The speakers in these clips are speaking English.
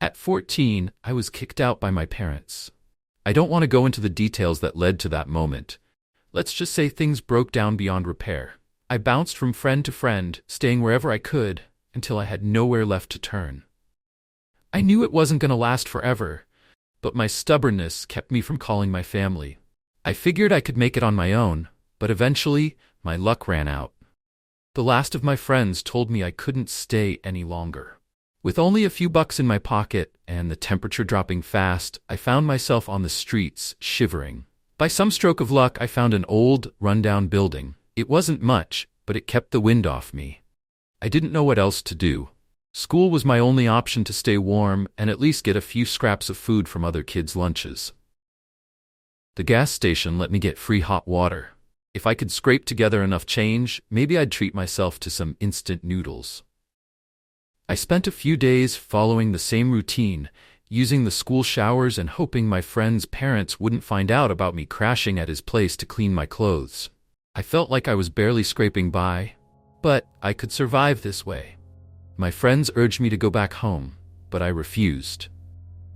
At 14, I was kicked out by my parents. I don't want to go into the details that led to that moment. Let's just say things broke down beyond repair. I bounced from friend to friend, staying wherever I could, until I had nowhere left to turn. I knew it wasn't going to last forever, but my stubbornness kept me from calling my family. I figured I could make it on my own, but eventually, my luck ran out. The last of my friends told me I couldn't stay any longer. With only a few bucks in my pocket and the temperature dropping fast, I found myself on the streets, shivering. By some stroke of luck, I found an old, rundown building. It wasn't much, but it kept the wind off me. I didn't know what else to do. School was my only option to stay warm and at least get a few scraps of food from other kids' lunches. The gas station let me get free hot water. If I could scrape together enough change, maybe I'd treat myself to some instant noodles. I spent a few days following the same routine, using the school showers and hoping my friend's parents wouldn't find out about me crashing at his place to clean my clothes. I felt like I was barely scraping by, but I could survive this way. My friends urged me to go back home, but I refused.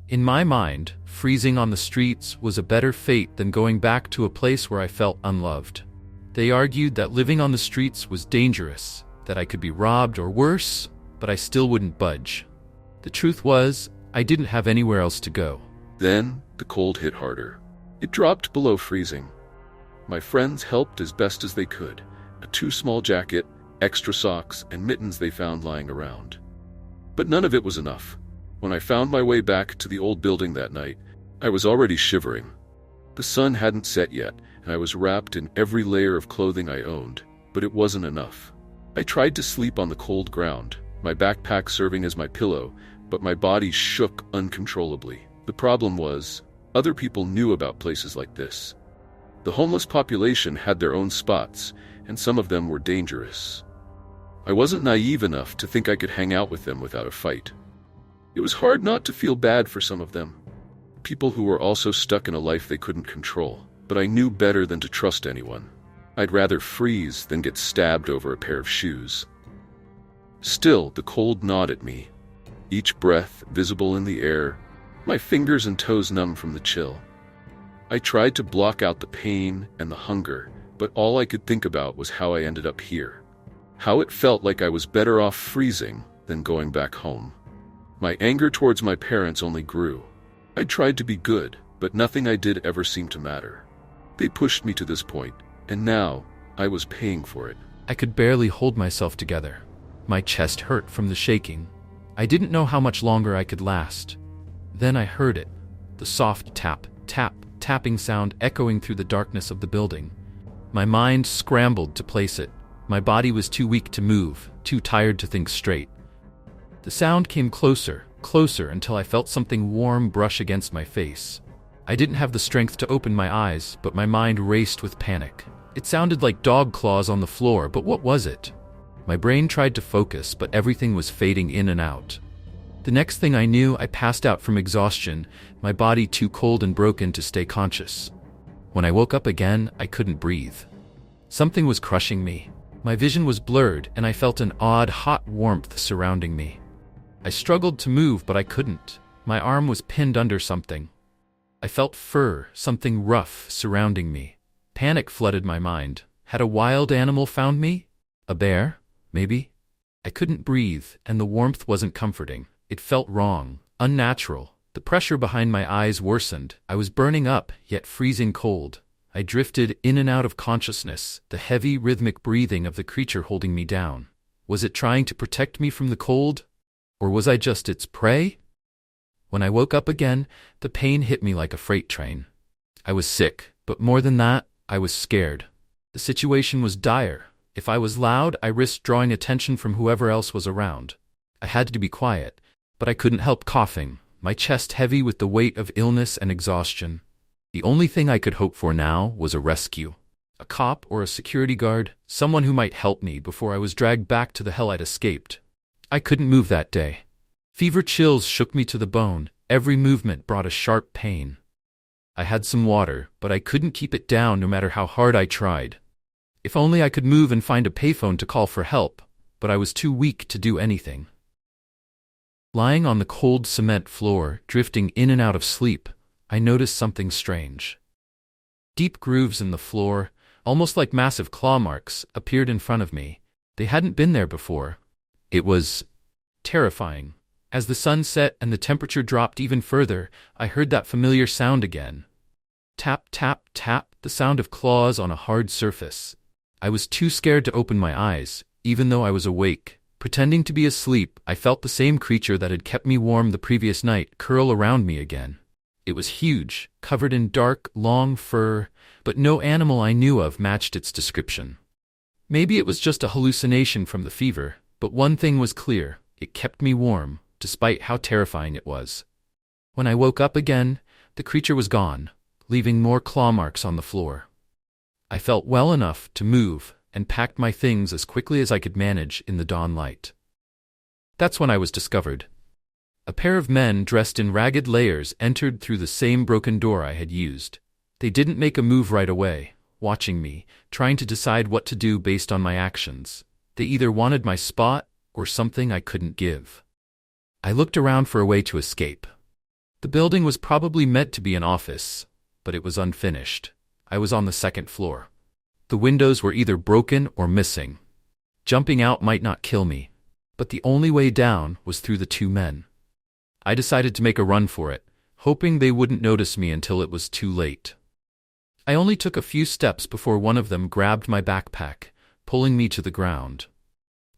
In my mind, freezing on the streets was a better fate than going back to a place where I felt unloved. They argued that living on the streets was dangerous, that I could be robbed or worse, but I still wouldn't budge. The truth was, I didn't have anywhere else to go. Then, the cold hit harder. It dropped below freezing. My friends helped as best as they could. A too small jacket, extra socks, and mittens they found lying around. But none of it was enough. When I found my way back to the old building that night, I was already shivering. The sun hadn't set yet, and I was wrapped in every layer of clothing I owned, but it wasn't enough. I tried to sleep on the cold ground, my backpack serving as my pillow, but my body shook uncontrollably. The problem was, other people knew about places like this. The homeless population had their own spots, and some of them were dangerous. I wasn't naive enough to think I could hang out with them without a fight. It was hard not to feel bad for some of them, people who were also stuck in a life they couldn't control, but I knew better than to trust anyone. I'd rather freeze than get stabbed over a pair of shoes. Still, the cold gnawed at me, each breath visible in the air, my fingers and toes numb from the chill. I tried to block out the pain and the hunger, but all I could think about was how I ended up here. How it felt like I was better off freezing than going back home. My anger towards my parents only grew. I tried to be good, but nothing I did ever seemed to matter. They pushed me to this point, and now I was paying for it. I could barely hold myself together. My chest hurt from the shaking. I didn't know how much longer I could last. Then I heard it, the soft tap, tap, tapping sound echoing through the darkness of the building. My mind scrambled to place it. My body was too weak to move, too tired to think straight. The sound came closer, closer until I felt something warm brush against my face. I didn't have the strength to open my eyes, but my mind raced with panic. It sounded like dog claws on the floor, but what was it? My brain tried to focus, but everything was fading in and out. The next thing I knew, I passed out from exhaustion, my body too cold and broken to stay conscious. When I woke up again, I couldn't breathe. Something was crushing me. My vision was blurred, and I felt an odd, hot warmth surrounding me. I struggled to move, but I couldn't. My arm was pinned under something. I felt fur, something rough, surrounding me. Panic flooded my mind. Had a wild animal found me? A bear? Maybe? I couldn't breathe, and the warmth wasn't comforting. It felt wrong, unnatural. The pressure behind my eyes worsened. I was burning up, yet freezing cold. I drifted in and out of consciousness, the heavy, rhythmic breathing of the creature holding me down. Was it trying to protect me from the cold? Or was I just its prey? When I woke up again, the pain hit me like a freight train. I was sick, but more than that, I was scared. The situation was dire. If I was loud, I risked drawing attention from whoever else was around. I had to be quiet, but I couldn't help coughing, my chest heavy with the weight of illness and exhaustion. The only thing I could hope for now was a rescue. A cop or a security guard, someone who might help me before I was dragged back to the hell I'd escaped. I couldn't move that day. Fever chills shook me to the bone. Every movement brought a sharp pain. I had some water, but I couldn't keep it down no matter how hard I tried. If only I could move and find a payphone to call for help, but I was too weak to do anything. Lying on the cold cement floor, drifting in and out of sleep, I noticed something strange. Deep grooves in the floor, almost like massive claw marks, appeared in front of me. They hadn't been there before. It was terrifying. As the sun set and the temperature dropped even further, I heard that familiar sound again. Tap, tap, tap, the sound of claws on a hard surface. I was too scared to open my eyes, even though I was awake. Pretending to be asleep, I felt the same creature that had kept me warm the previous night curl around me again. It was huge, covered in dark, long fur, but no animal I knew of matched its description. Maybe it was just a hallucination from the fever, but one thing was clear: it kept me warm, despite how terrifying it was. When I woke up again, the creature was gone, leaving more claw marks on the floor. I felt well enough to move and packed my things as quickly as I could manage in the dawn light. That's when I was discovered. A pair of men dressed in ragged layers entered through the same broken door I had used. They didn't make a move right away, watching me, trying to decide what to do based on my actions. They either wanted my spot or something I couldn't give. I looked around for a way to escape. The building was probably meant to be an office, but it was unfinished. I was on the second floor. The windows were either broken or missing. Jumping out might not kill me, but the only way down was through the two men. I decided to make a run for it, hoping they wouldn't notice me until it was too late. I only took a few steps before one of them grabbed my backpack, pulling me to the ground.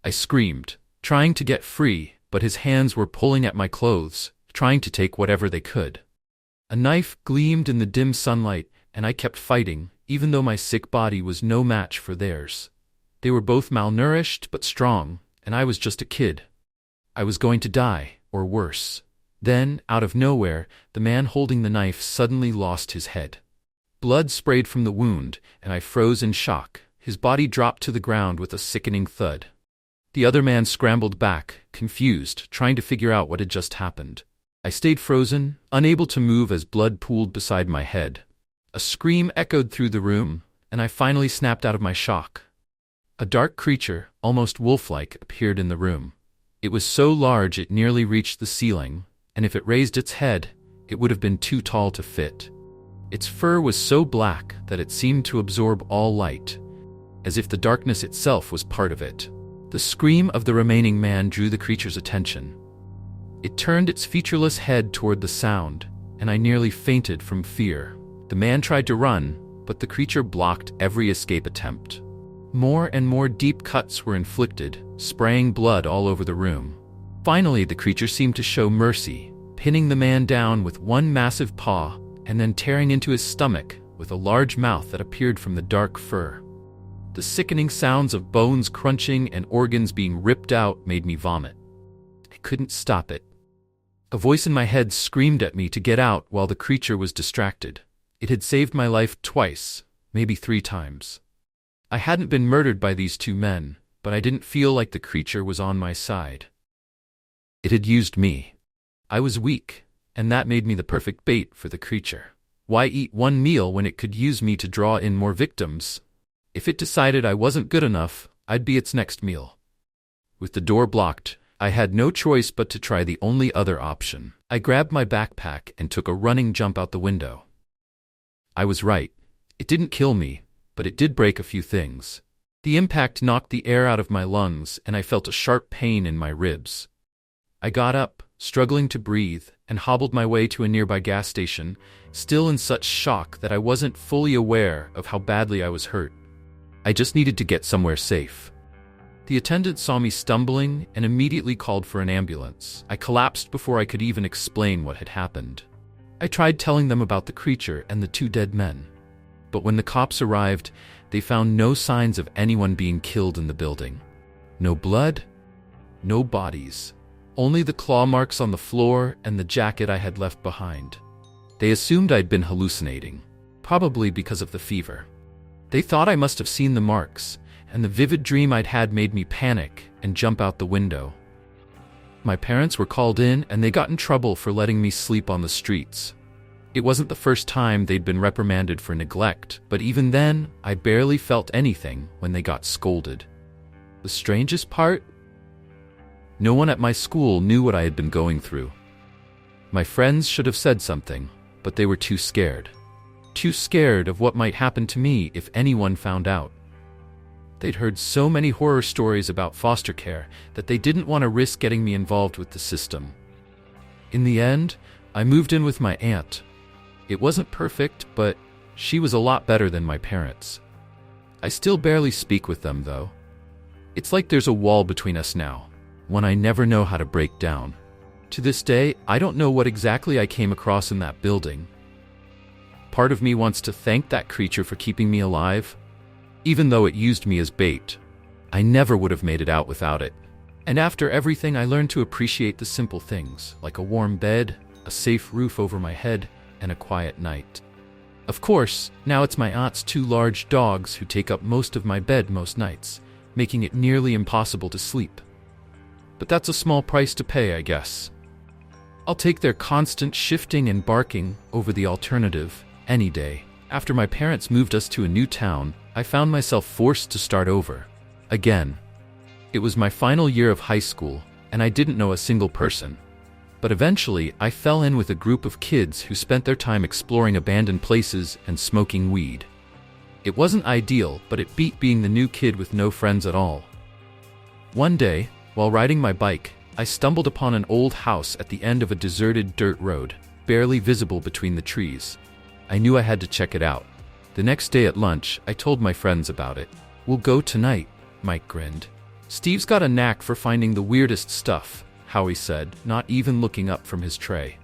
I screamed, trying to get free, but his hands were pulling at my clothes, trying to take whatever they could. A knife gleamed in the dim sunlight, and I kept fighting, even though my sick body was no match for theirs. They were both malnourished but strong, and I was just a kid. I was going to die, or worse. Then, out of nowhere, the man holding the knife suddenly lost his head. Blood sprayed from the wound, and I froze in shock. His body dropped to the ground with a sickening thud. The other man scrambled back, confused, trying to figure out what had just happened. I stayed frozen, unable to move as blood pooled beside my head. A scream echoed through the room, and I finally snapped out of my shock. A dark creature, almost wolf-like, appeared in the room. It was so large it nearly reached the ceiling, and if it raised its head, it would have been too tall to fit. Its fur was so black that it seemed to absorb all light, as if the darkness itself was part of it. The scream of the remaining man drew the creature's attention. It turned its featureless head toward the sound, and I nearly fainted from fear. The man tried to run, but the creature blocked every escape attempt. More and more deep cuts were inflicted, spraying blood all over the room. Finally, the creature seemed to show mercy, pinning the man down with one massive paw and then tearing into his stomach with a large mouth that appeared from the dark fur. The sickening sounds of bones crunching and organs being ripped out made me vomit. I couldn't stop it. A voice in my head screamed at me to get out while the creature was distracted. It had saved my life twice, maybe 3 times. I hadn't been murdered by these two men, but I didn't feel like the creature was on my side. It had used me. I was weak, and that made me the perfect bait for the creature. Why eat one meal when it could use me to draw in more victims? If it decided I wasn't good enough, I'd be its next meal. With the door blocked, I had no choice but to try the only other option. I grabbed my backpack and took a running jump out the window. I was right. It didn't kill me, but it did break a few things. The impact knocked the air out of my lungs, and I felt a sharp pain in my ribs. I got up, struggling to breathe, and hobbled my way to a nearby gas station, still in such shock that I wasn't fully aware of how badly I was hurt. I just needed to get somewhere safe. The attendant saw me stumbling and immediately called for an ambulance. I collapsed before I could even explain what had happened. I tried telling them about the creature and the 2 dead men. But when the cops arrived, they found no signs of anyone being killed in the building. No blood, no bodies. Only the claw marks on the floor and the jacket I had left behind. They assumed I'd been hallucinating, probably because of the fever. They thought I must have seen the marks, and the vivid dream I'd had made me panic and jump out the window. My parents were called in, and they got in trouble for letting me sleep on the streets. It wasn't the first time they'd been reprimanded for neglect, but even then, I barely felt anything when they got scolded. The strangest part? No one at my school knew what I had been going through. My friends should have said something, but they were too scared. Too scared of what might happen to me if anyone found out. They'd heard so many horror stories about foster care that they didn't want to risk getting me involved with the system. In the end, I moved in with my aunt. It wasn't perfect, but she was a lot better than my parents. I still barely speak with them, though. It's like there's a wall between us now, one I never know how to break down. To this day, I don't know what exactly I came across in that building. Part of me wants to thank that creature for keeping me alive. Even though it used me as bait, I never would have made it out without it. And after everything, I learned to appreciate the simple things, like a warm bed, a safe roof over my head, and a quiet night. Of course, now it's my aunt's 2 large dogs who take up most of my bed most nights, making it nearly impossible to sleep. But that's a small price to pay, I guess. I'll take their constant shifting and barking over the alternative any day. After my parents moved us to a new town, I found myself forced to start over. Again. It was my final year of high school, and I didn't know a single person. But eventually, I fell in with a group of kids who spent their time exploring abandoned places and smoking weed. It wasn't ideal, but it beat being the new kid with no friends at all. One day, while riding my bike, I stumbled upon an old house at the end of a deserted dirt road, barely visible between the trees. I knew I had to check it out. The next day at lunch, I told my friends about it. "We'll go tonight," Mike grinned. "Steve's got a knack for finding the weirdest stuff," Howie said, not even looking up from his tray.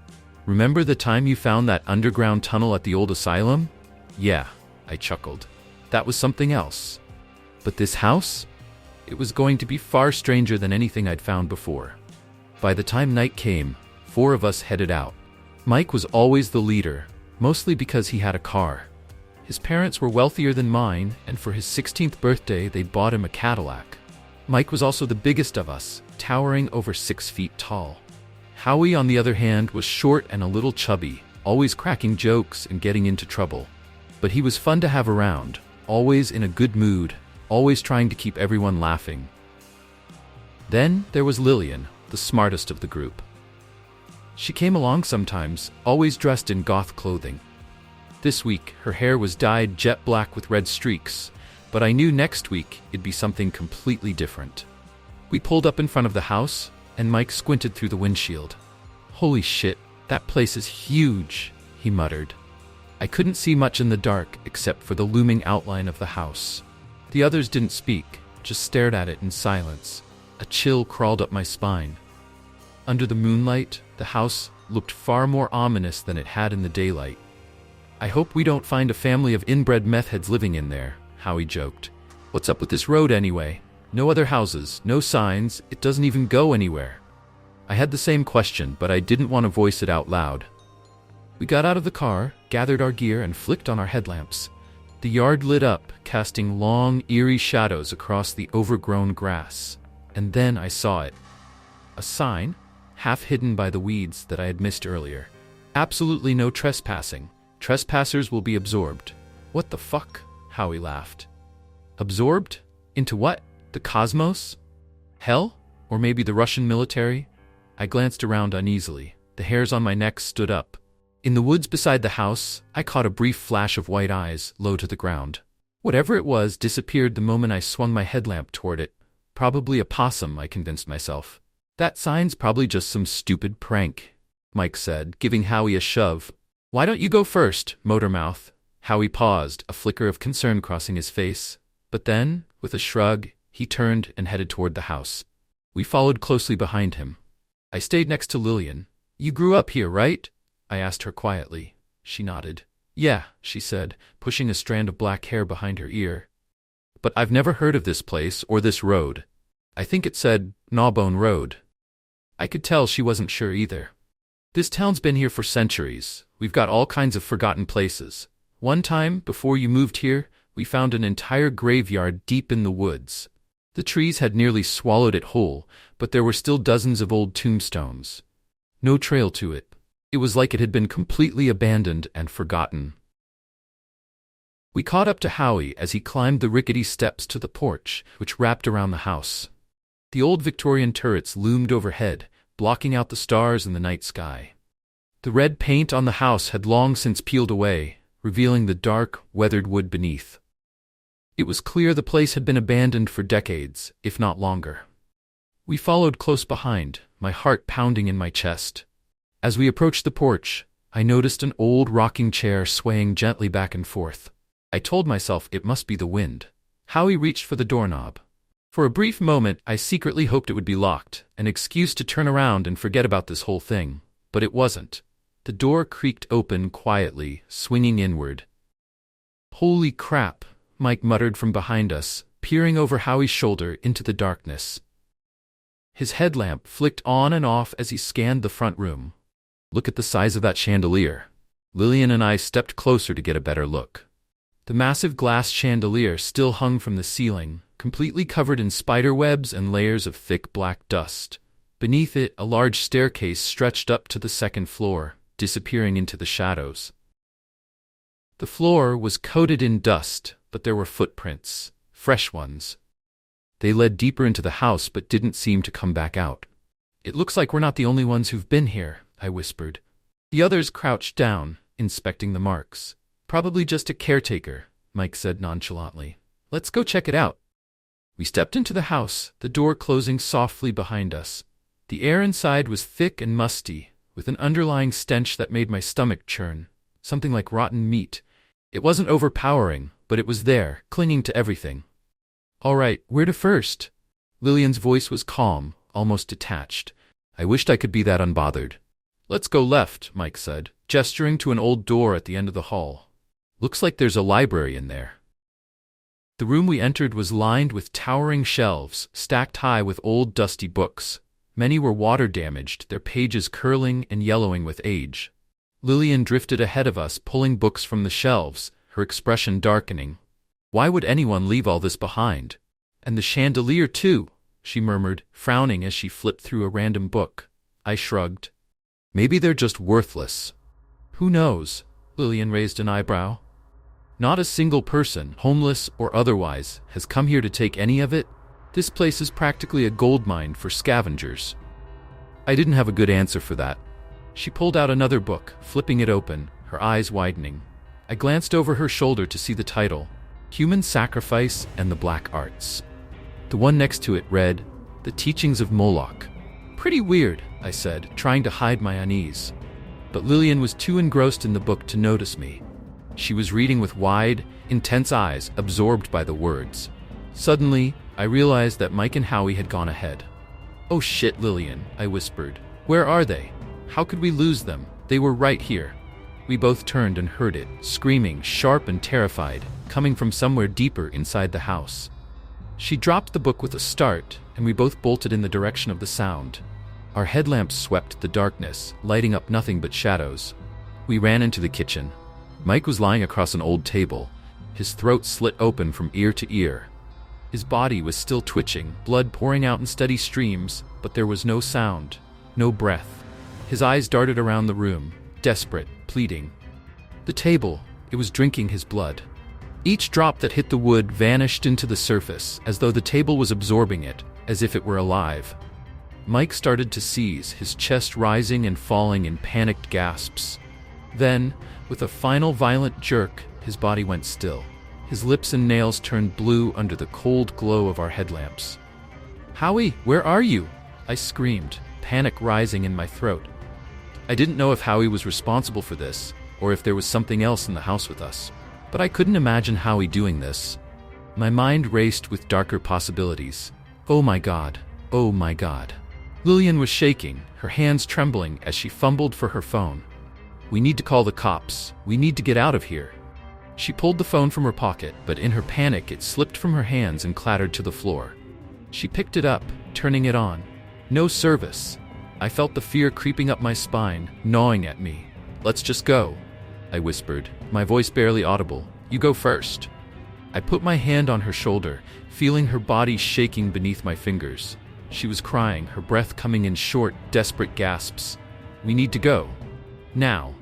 "Remember the time you found that underground tunnel at the old asylum?" "Yeah," I chuckled. "That was something else. But this house? It was going to be far stranger than anything I'd found before." By the time night came, 4 of us headed out. Mike was always the leader, mostly because he had a car. His parents were wealthier than mine, and for his 16th birthday, they'd bought him a Cadillac. Mike was also the biggest of us, towering over 6 feet tall. Howie, on the other hand, was short and a little chubby, always cracking jokes and getting into trouble. But he was fun to have around, always in a good mood, always trying to keep everyone laughing. Then there was Lillian, the smartest of the group. She came along sometimes, always dressed in goth clothing. This week, her hair was dyed jet black with red streaks, but I knew next week it'd be something completely different. We pulled up in front of the house, and Mike squinted through the windshield. "Holy shit, that place is huge," he muttered. I couldn't see much in the dark except for the looming outline of the house. The others didn't speak, just stared at it in silence. A chill crawled up my spine. Under the moonlight, the house looked far more ominous than it had in the daylight. "I hope we don't find a family of inbred meth heads living in there," Howie joked. "What's up with this road anyway? No other houses, no signs, it doesn't even go anywhere." I had the same question, but I didn't want to voice it out loud. We got out of the car, gathered our gear, and flicked on our headlamps. The yard lit up, casting long, eerie shadows across the overgrown grass. And then I saw it. A sign, half hidden by the weeds that I had missed earlier. "Absolutely no trespassing. Trespassers will be absorbed." "What the fuck?" Howie laughed. "Absorbed? Into what? The cosmos? Hell? Or maybe the Russian military?" I glanced around uneasily. The hairs on my neck stood up. In the woods beside the house, I caught a brief flash of white eyes, low to the ground. Whatever it was disappeared the moment I swung my headlamp toward it. Probably a possum, I convinced myself. "That sign's probably just some stupid prank," Mike said, giving Howie a shove. "Why don't you go first, Motormouth?" Howie paused, a flicker of concern crossing his face. But then, with a shrug, he turned and headed toward the house. We followed closely behind him. I stayed next to Lillian. "You grew up here, right?" I asked her quietly. She nodded. "Yeah," she said, pushing a strand of black hair behind her ear. "But I've never heard of this place or this road." I think it said Gnawbone Road. I could tell she wasn't sure either. "This town's been here for centuries. We've got all kinds of forgotten places. One time, before you moved here, we found an entire graveyard deep in the woods. The trees had nearly swallowed it whole, but there were still dozens of old tombstones. No trail to it. It was like it had been completely abandoned and forgotten." We caught up to Howie as he climbed the rickety steps to the porch, which wrapped around the house. The old Victorian turrets loomed overhead, blocking out the stars in the night sky. The red paint on the house had long since peeled away, revealing the dark, weathered wood beneath. It was clear the place had been abandoned for decades, if not longer. We followed close behind, my heart pounding in my chest. As we approached the porch, I noticed an old rocking chair swaying gently back and forth. I told myself it must be the wind. Howie reached for the doorknob. For a brief moment, I secretly hoped it would be locked, an excuse to turn around and forget about this whole thing. But it wasn't. The door creaked open quietly, swinging inward. "Holy crap," Mike muttered from behind us, peering over Howie's shoulder into the darkness. His headlamp flicked on and off as he scanned the front room. "Look at the size of that chandelier." Lillian and I stepped closer to get a better look. The massive glass chandelier still hung from the ceiling, completely covered in spider webs and layers of thick black dust. Beneath it, a large staircase stretched up to the second floor, disappearing into the shadows. The floor was coated in dust, but there were footprints, fresh ones. They led deeper into the house but didn't seem to come back out. "It looks like we're not the only ones who've been here," I whispered. The others crouched down, inspecting the marks. "Probably just a caretaker," Mike said nonchalantly. "Let's go check it out." We stepped into the house, the door closing softly behind us. The air inside was thick and musty, with an underlying stench that made my stomach churn, something like rotten meat. It wasn't overpowering, but it was there, clinging to everything. "All right, where to first?" Lillian's voice was calm, almost detached. I wished I could be that unbothered. "Let's go left," Mike said, gesturing to an old door at the end of the hall. "Looks like there's a library in there." The room we entered was lined with towering shelves, stacked high with old dusty books. Many were water-damaged, their pages curling and yellowing with age. Lillian drifted ahead of us, pulling books from the shelves, her expression darkening. "Why would anyone leave all this behind? And the chandelier, too," she murmured, frowning as she flipped through a random book. I shrugged. "Maybe they're just worthless." "Who knows?" Lillian raised an eyebrow. "Not a single person, homeless or otherwise, has come here to take any of it. This place is practically a gold mine for scavengers." I didn't have a good answer for that. She pulled out another book, flipping it open, her eyes widening. I glanced over her shoulder to see the title, Human Sacrifice and the Black Arts. The one next to it read, The Teachings of Moloch. "Pretty weird," I said, trying to hide my unease. But Lillian was too engrossed in the book to notice me. She was reading with wide, intense eyes, absorbed by the words. Suddenly, I realized that Mike and Howie had gone ahead. "Oh shit, Lillian," I whispered. "Where are they? How could we lose them? They were right here." We both turned and heard it, screaming, sharp and terrified, coming from somewhere deeper inside the house. She dropped the book with a start, and we both bolted in the direction of the sound. Our headlamps swept the darkness, lighting up nothing but shadows. We ran into the kitchen. Mike was lying across an old table, his throat slit open from ear to ear. His body was still twitching, blood pouring out in steady streams, but there was no sound, no breath. His eyes darted around the room, desperate, pleading. The table, it was drinking his blood. Each drop that hit the wood vanished into the surface, as though the table was absorbing it, as if it were alive. Mike started to seize, his chest rising and falling in panicked gasps. Then, with a final violent jerk, his body went still. His lips and nails turned blue under the cold glow of our headlamps. "Howie, where are you?" I screamed, panic rising in my throat. I didn't know if Howie was responsible for this, or if there was something else in the house with us. But I couldn't imagine Howie doing this. My mind raced with darker possibilities. Oh my God. Oh my God. Lillian was shaking, her hands trembling as she fumbled for her phone. "We need to call the cops. We need to get out of here." She pulled the phone from her pocket, but in her panic it slipped from her hands and clattered to the floor. She picked it up, turning it on. No service. I felt the fear creeping up my spine, gnawing at me. "Let's just go," I whispered, my voice barely audible. "You go first." I put my hand on her shoulder, feeling her body shaking beneath my fingers. She was crying, her breath coming in short, desperate gasps. "We need to go. Now."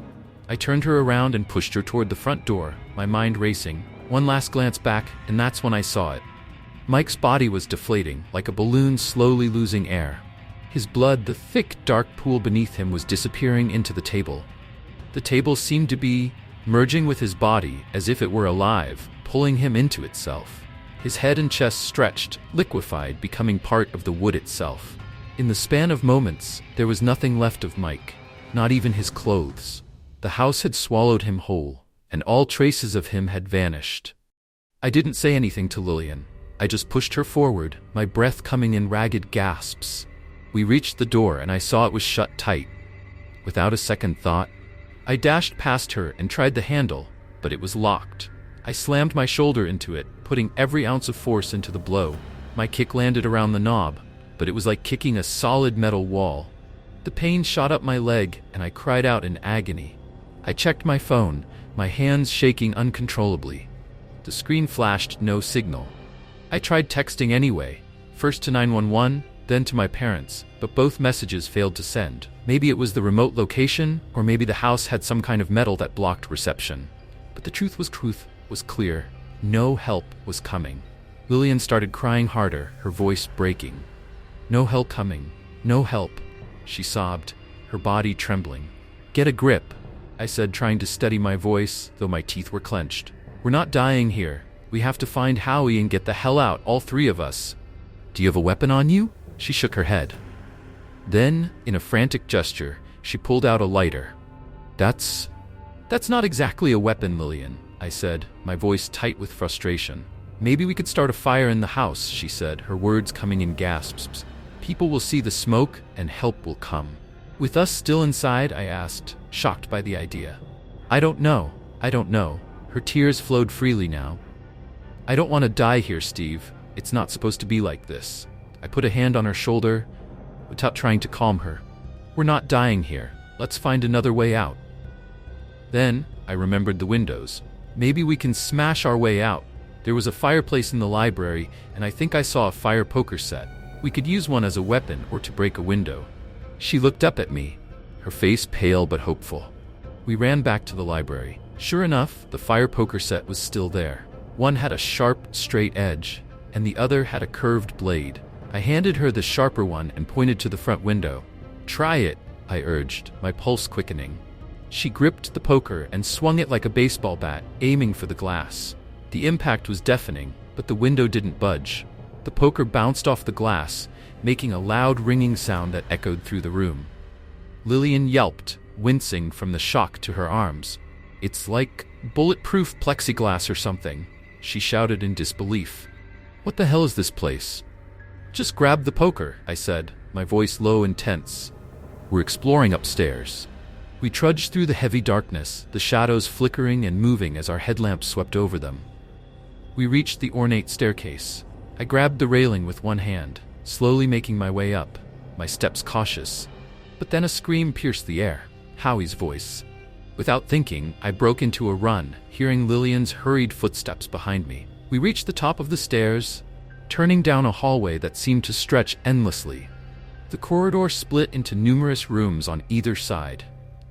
I turned her around and pushed her toward the front door, my mind racing. One last glance back, and that's when I saw it. Mike's body was deflating, like a balloon slowly losing air. His blood, the thick, dark pool beneath him, was disappearing into the table. The table seemed to be merging with his body as if it were alive, pulling him into itself. His head and chest stretched, liquefied, becoming part of the wood itself. In the span of moments, there was nothing left of Mike, not even his clothes. The house had swallowed him whole, and all traces of him had vanished. I didn't say anything to Lillian. I just pushed her forward, my breath coming in ragged gasps. We reached the door and I saw it was shut tight. Without a second thought, I dashed past her and tried the handle, but it was locked. I slammed my shoulder into it, putting every ounce of force into the blow. My kick landed around the knob, but it was like kicking a solid metal wall. The pain shot up my leg and I cried out in agony. I checked my phone, my hands shaking uncontrollably. The screen flashed no signal. I tried texting anyway, first to 911, then to my parents, but both messages failed to send. Maybe it was the remote location, or maybe the house had some kind of metal that blocked reception. But the truth was clear. No help was coming. Lillian started crying harder, her voice breaking. No help coming. No help, she sobbed, her body trembling. Get a grip, I said, trying to steady my voice, though my teeth were clenched. We're not dying here. We have to find Howie and get the hell out, all three of us. Do you have a weapon on you? She shook her head. Then, in a frantic gesture, she pulled out a lighter. That's not exactly a weapon, Lillian, I said, my voice tight with frustration. Maybe we could start a fire in the house, she said, her words coming in gasps. People will see the smoke and help will come. With us still inside, I asked, shocked by the idea. I don't know. Her tears flowed freely now. I don't want to die here, Steve. It's not supposed to be like this. I put a hand on her shoulder, without trying to calm her. We're not dying here. Let's find another way out. Then, I remembered the windows. Maybe we can smash our way out. There was a fireplace in the library, and I think I saw a fire poker set. We could use one as a weapon or to break a window. She looked up at me, her face pale but hopeful. We ran back to the library. Sure enough, the fire poker set was still there. One had a sharp, straight edge, and the other had a curved blade. I handed her the sharper one and pointed to the front window. Try it, I urged, my pulse quickening. She gripped the poker and swung it like a baseball bat, aiming for the glass. The impact was deafening, but the window didn't budge. The poker bounced off the glass, making a loud ringing sound that echoed through the room. Lillian yelped, wincing from the shock to her arms. It's like bulletproof plexiglass or something, she shouted in disbelief. What the hell is this place? Just grab the poker, I said, my voice low and tense. We're exploring upstairs. We trudged through the heavy darkness, the shadows flickering and moving as our headlamps swept over them. We reached the ornate staircase. I grabbed the railing with one hand, slowly making my way up, my steps cautious. But then a scream pierced the air, Howie's voice. Without thinking, I broke into a run, hearing Lillian's hurried footsteps behind me. We reached the top of the stairs, turning down a hallway that seemed to stretch endlessly. The corridor split into numerous rooms on either side.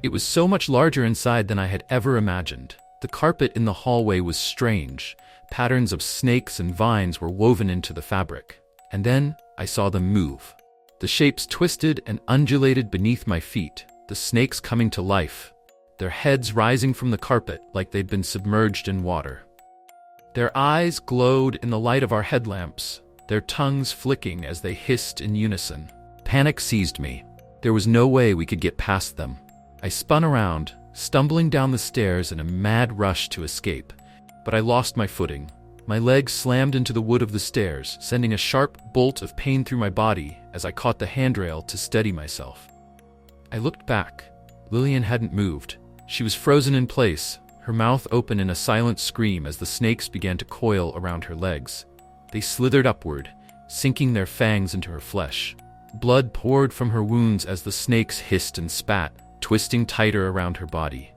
It was so much larger inside than I had ever imagined. The carpet in the hallway was strange. Patterns of snakes and vines were woven into the fabric. And then I saw them move. The shapes twisted and undulated beneath my feet, the snakes coming to life, their heads rising from the carpet like they'd been submerged in water. Their eyes glowed in the light of our headlamps, their tongues flicking as they hissed in unison. Panic seized me. There was no way we could get past them. I spun around, stumbling down the stairs in a mad rush to escape. But I lost my footing. My legs slammed into the wood of the stairs, sending a sharp bolt of pain through my body as I caught the handrail to steady myself. I looked back. Lillian hadn't moved. She was frozen in place, her mouth open in a silent scream as the snakes began to coil around her legs. They slithered upward, sinking their fangs into her flesh. Blood poured from her wounds as the snakes hissed and spat, twisting tighter around her body.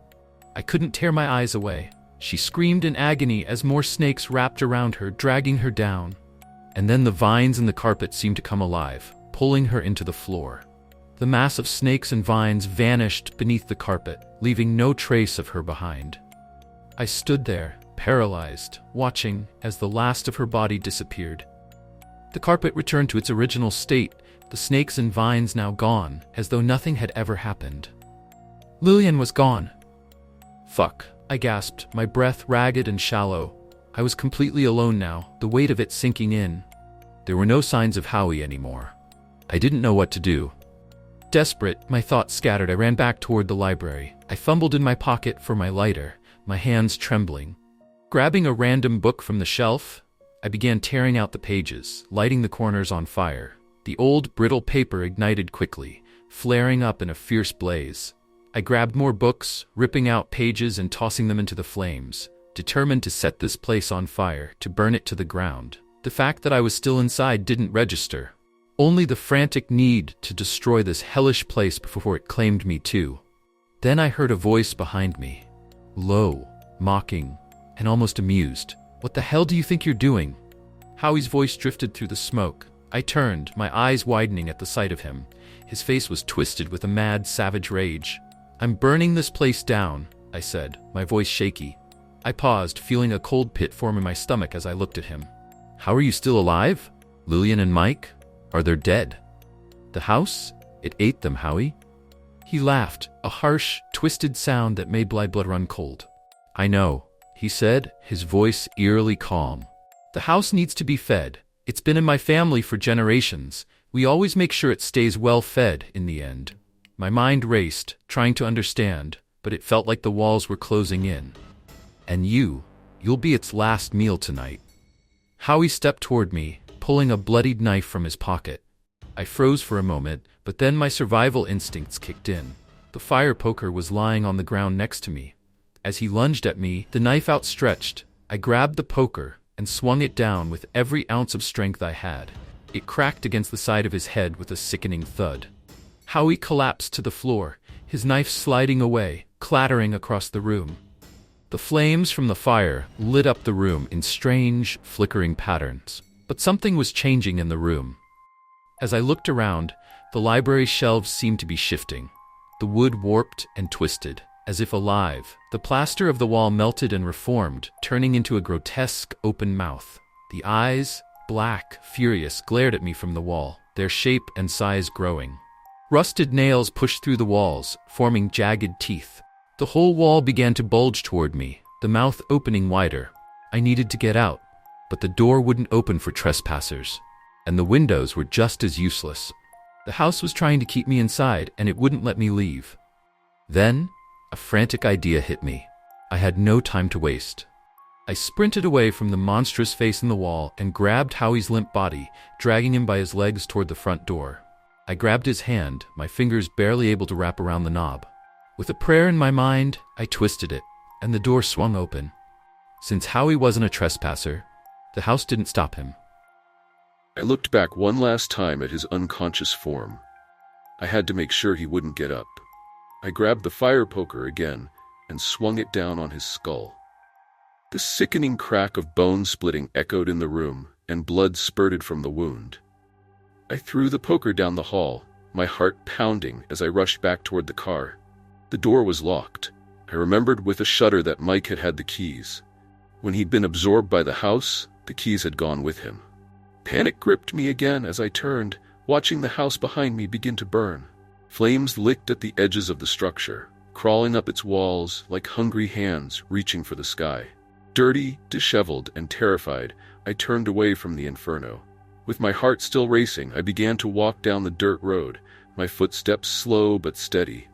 I couldn't tear my eyes away. She screamed in agony as more snakes wrapped around her, dragging her down. And then the vines in the carpet seemed to come alive, pulling her into the floor. The mass of snakes and vines vanished beneath the carpet, leaving no trace of her behind. I stood there, paralyzed, watching as the last of her body disappeared. The carpet returned to its original state, the snakes and vines now gone, as though nothing had ever happened. Lillian was gone. Fuck, I gasped, my breath ragged and shallow. I was completely alone now, the weight of it sinking in. There were no signs of Howie anymore. I didn't know what to do. Desperate, my thoughts scattered, I ran back toward the library. I fumbled in my pocket for my lighter, my hands trembling. Grabbing a random book from the shelf, I began tearing out the pages, lighting the corners on fire. The old, brittle paper ignited quickly, flaring up in a fierce blaze. I grabbed more books, ripping out pages and tossing them into the flames, determined to set this place on fire, to burn it to the ground. The fact that I was still inside didn't register. Only the frantic need to destroy this hellish place before it claimed me too. Then I heard a voice behind me. Low, mocking, and almost amused. What the hell do you think you're doing? Howie's voice drifted through the smoke. I turned, my eyes widening at the sight of him. His face was twisted with a mad, savage rage. I'm burning this place down, I said, my voice shaky. I paused, feeling a cold pit form in my stomach as I looked at him. How are you still alive? Lillian and Mike? Are they dead? The house? It ate them, Howie. He laughed, a harsh, twisted sound that made my blood run cold. I know, he said, his voice eerily calm. The house needs to be fed. It's been in my family for generations. We always make sure it stays well fed in the end. My mind raced, trying to understand, but it felt like the walls were closing in. And you'll be its last meal tonight. Howie stepped toward me, pulling a bloodied knife from his pocket. I froze for a moment, but then my survival instincts kicked in. The fire poker was lying on the ground next to me. As he lunged at me, the knife outstretched, I grabbed the poker and swung it down with every ounce of strength I had. It cracked against the side of his head with a sickening thud. Howie collapsed to the floor, his knife sliding away, clattering across the room. The flames from the fire lit up the room in strange, flickering patterns. But something was changing in the room. As I looked around, the library shelves seemed to be shifting. The wood warped and twisted, as if alive. The plaster of the wall melted and reformed, turning into a grotesque open mouth. The eyes, black, furious, glared at me from the wall, their shape and size growing. Rusted nails pushed through the walls, forming jagged teeth. The whole wall began to bulge toward me, the mouth opening wider. I needed to get out, but the door wouldn't open for trespassers, and the windows were just as useless. The house was trying to keep me inside, and it wouldn't let me leave. Then, a frantic idea hit me. I had no time to waste. I sprinted away from the monstrous face in the wall and grabbed Howie's limp body, dragging him by his legs toward the front door. I grabbed his hand, my fingers barely able to wrap around the knob. With a prayer in my mind, I twisted it, and the door swung open. Since Howie wasn't a trespasser, the house didn't stop him. I looked back one last time at his unconscious form. I had to make sure he wouldn't get up. I grabbed the fire poker again and swung it down on his skull. The sickening crack of bone splitting echoed in the room, and blood spurted from the wound. I threw the poker down the hall, my heart pounding as I rushed back toward the car. The door was locked. I remembered with a shudder that Mike had had the keys. When he'd been absorbed by the house, the keys had gone with him. Panic gripped me again as I turned, watching the house behind me begin to burn. Flames licked at the edges of the structure, crawling up its walls like hungry hands reaching for the sky. Dirty, disheveled, and terrified, I turned away from the inferno. With my heart still racing, I began to walk down the dirt road, my footsteps slow but steady.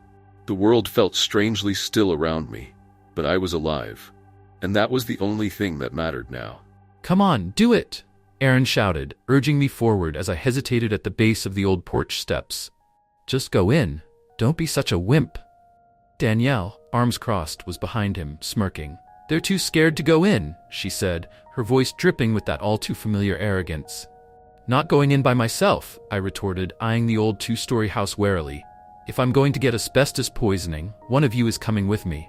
The world felt strangely still around me, but I was alive. And that was the only thing that mattered now. Come on, do it! Aaron shouted, urging me forward as I hesitated at the base of the old porch steps. Just go in. Don't be such a wimp. Danielle, arms crossed, was behind him, smirking. They're too scared to go in, she said, her voice dripping with that all-too-familiar arrogance. Not going in by myself, I retorted, eyeing the old two-story house warily. If I'm going to get asbestos poisoning, one of you is coming with me.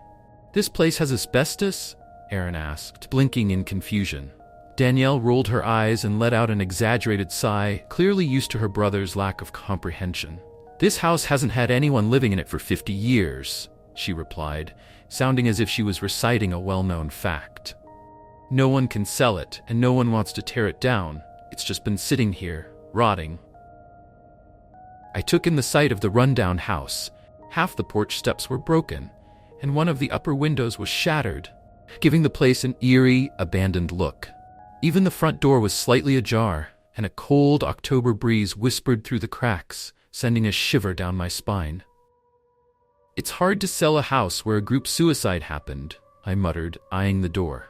This place has asbestos? Aaron asked, blinking in confusion. Danielle rolled her eyes and let out an exaggerated sigh, clearly used to her brother's lack of comprehension. This house hasn't had anyone living in it for 50 years, she replied, sounding as if she was reciting a well-known fact. No one can sell it, and no one wants to tear it down. It's just been sitting here, rotting. I took in the sight of the rundown house. Half the porch steps were broken, and one of the upper windows was shattered, giving the place an eerie, abandoned look. Even the front door was slightly ajar, and a cold October breeze whispered through the cracks, sending a shiver down my spine. "It's hard to sell a house where a group suicide happened," I muttered, eyeing the door.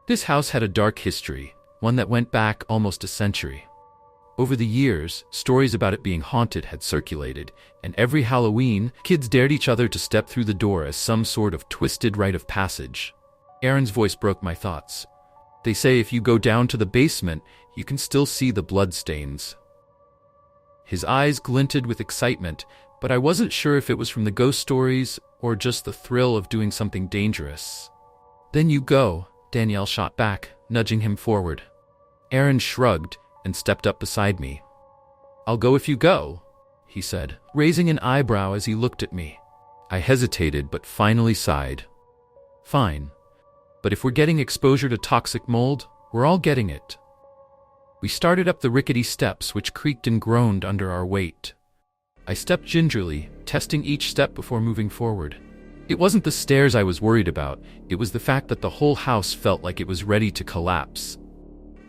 This house had a dark history, one that went back almost a century. Over the years, stories about it being haunted had circulated, and every Halloween, kids dared each other to step through the door as some sort of twisted rite of passage. Aaron's voice broke my thoughts. "They say if you go down to the basement, you can still see the bloodstains." His eyes glinted with excitement, but I wasn't sure if it was from the ghost stories or just the thrill of doing something dangerous. "Then you go," Danielle shot back, nudging him forward. Aaron shrugged and stepped up beside me. "I'll go if you go," he said, raising an eyebrow as he looked at me. I hesitated but finally sighed. "Fine. But if we're getting exposure to toxic mold, we're all getting it." We started up the rickety steps which creaked and groaned under our weight. I stepped gingerly, testing each step before moving forward. It wasn't the stairs I was worried about, it was the fact that the whole house felt like it was ready to collapse.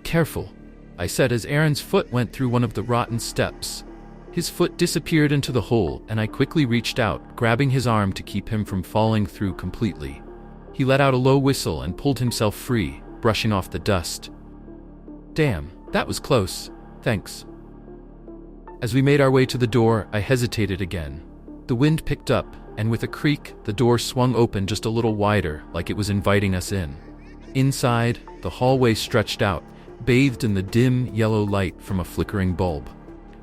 "Careful," I said as Aaron's foot went through one of the rotten steps. His foot disappeared into the hole, and I quickly reached out, grabbing his arm to keep him from falling through completely. He let out a low whistle and pulled himself free, brushing off the dust. "Damn, that was close. Thanks." As we made our way to the door, I hesitated again. The wind picked up, and with a creak, the door swung open just a little wider, like it was inviting us in. Inside, the hallway stretched out, bathed in the dim, yellow light from a flickering bulb.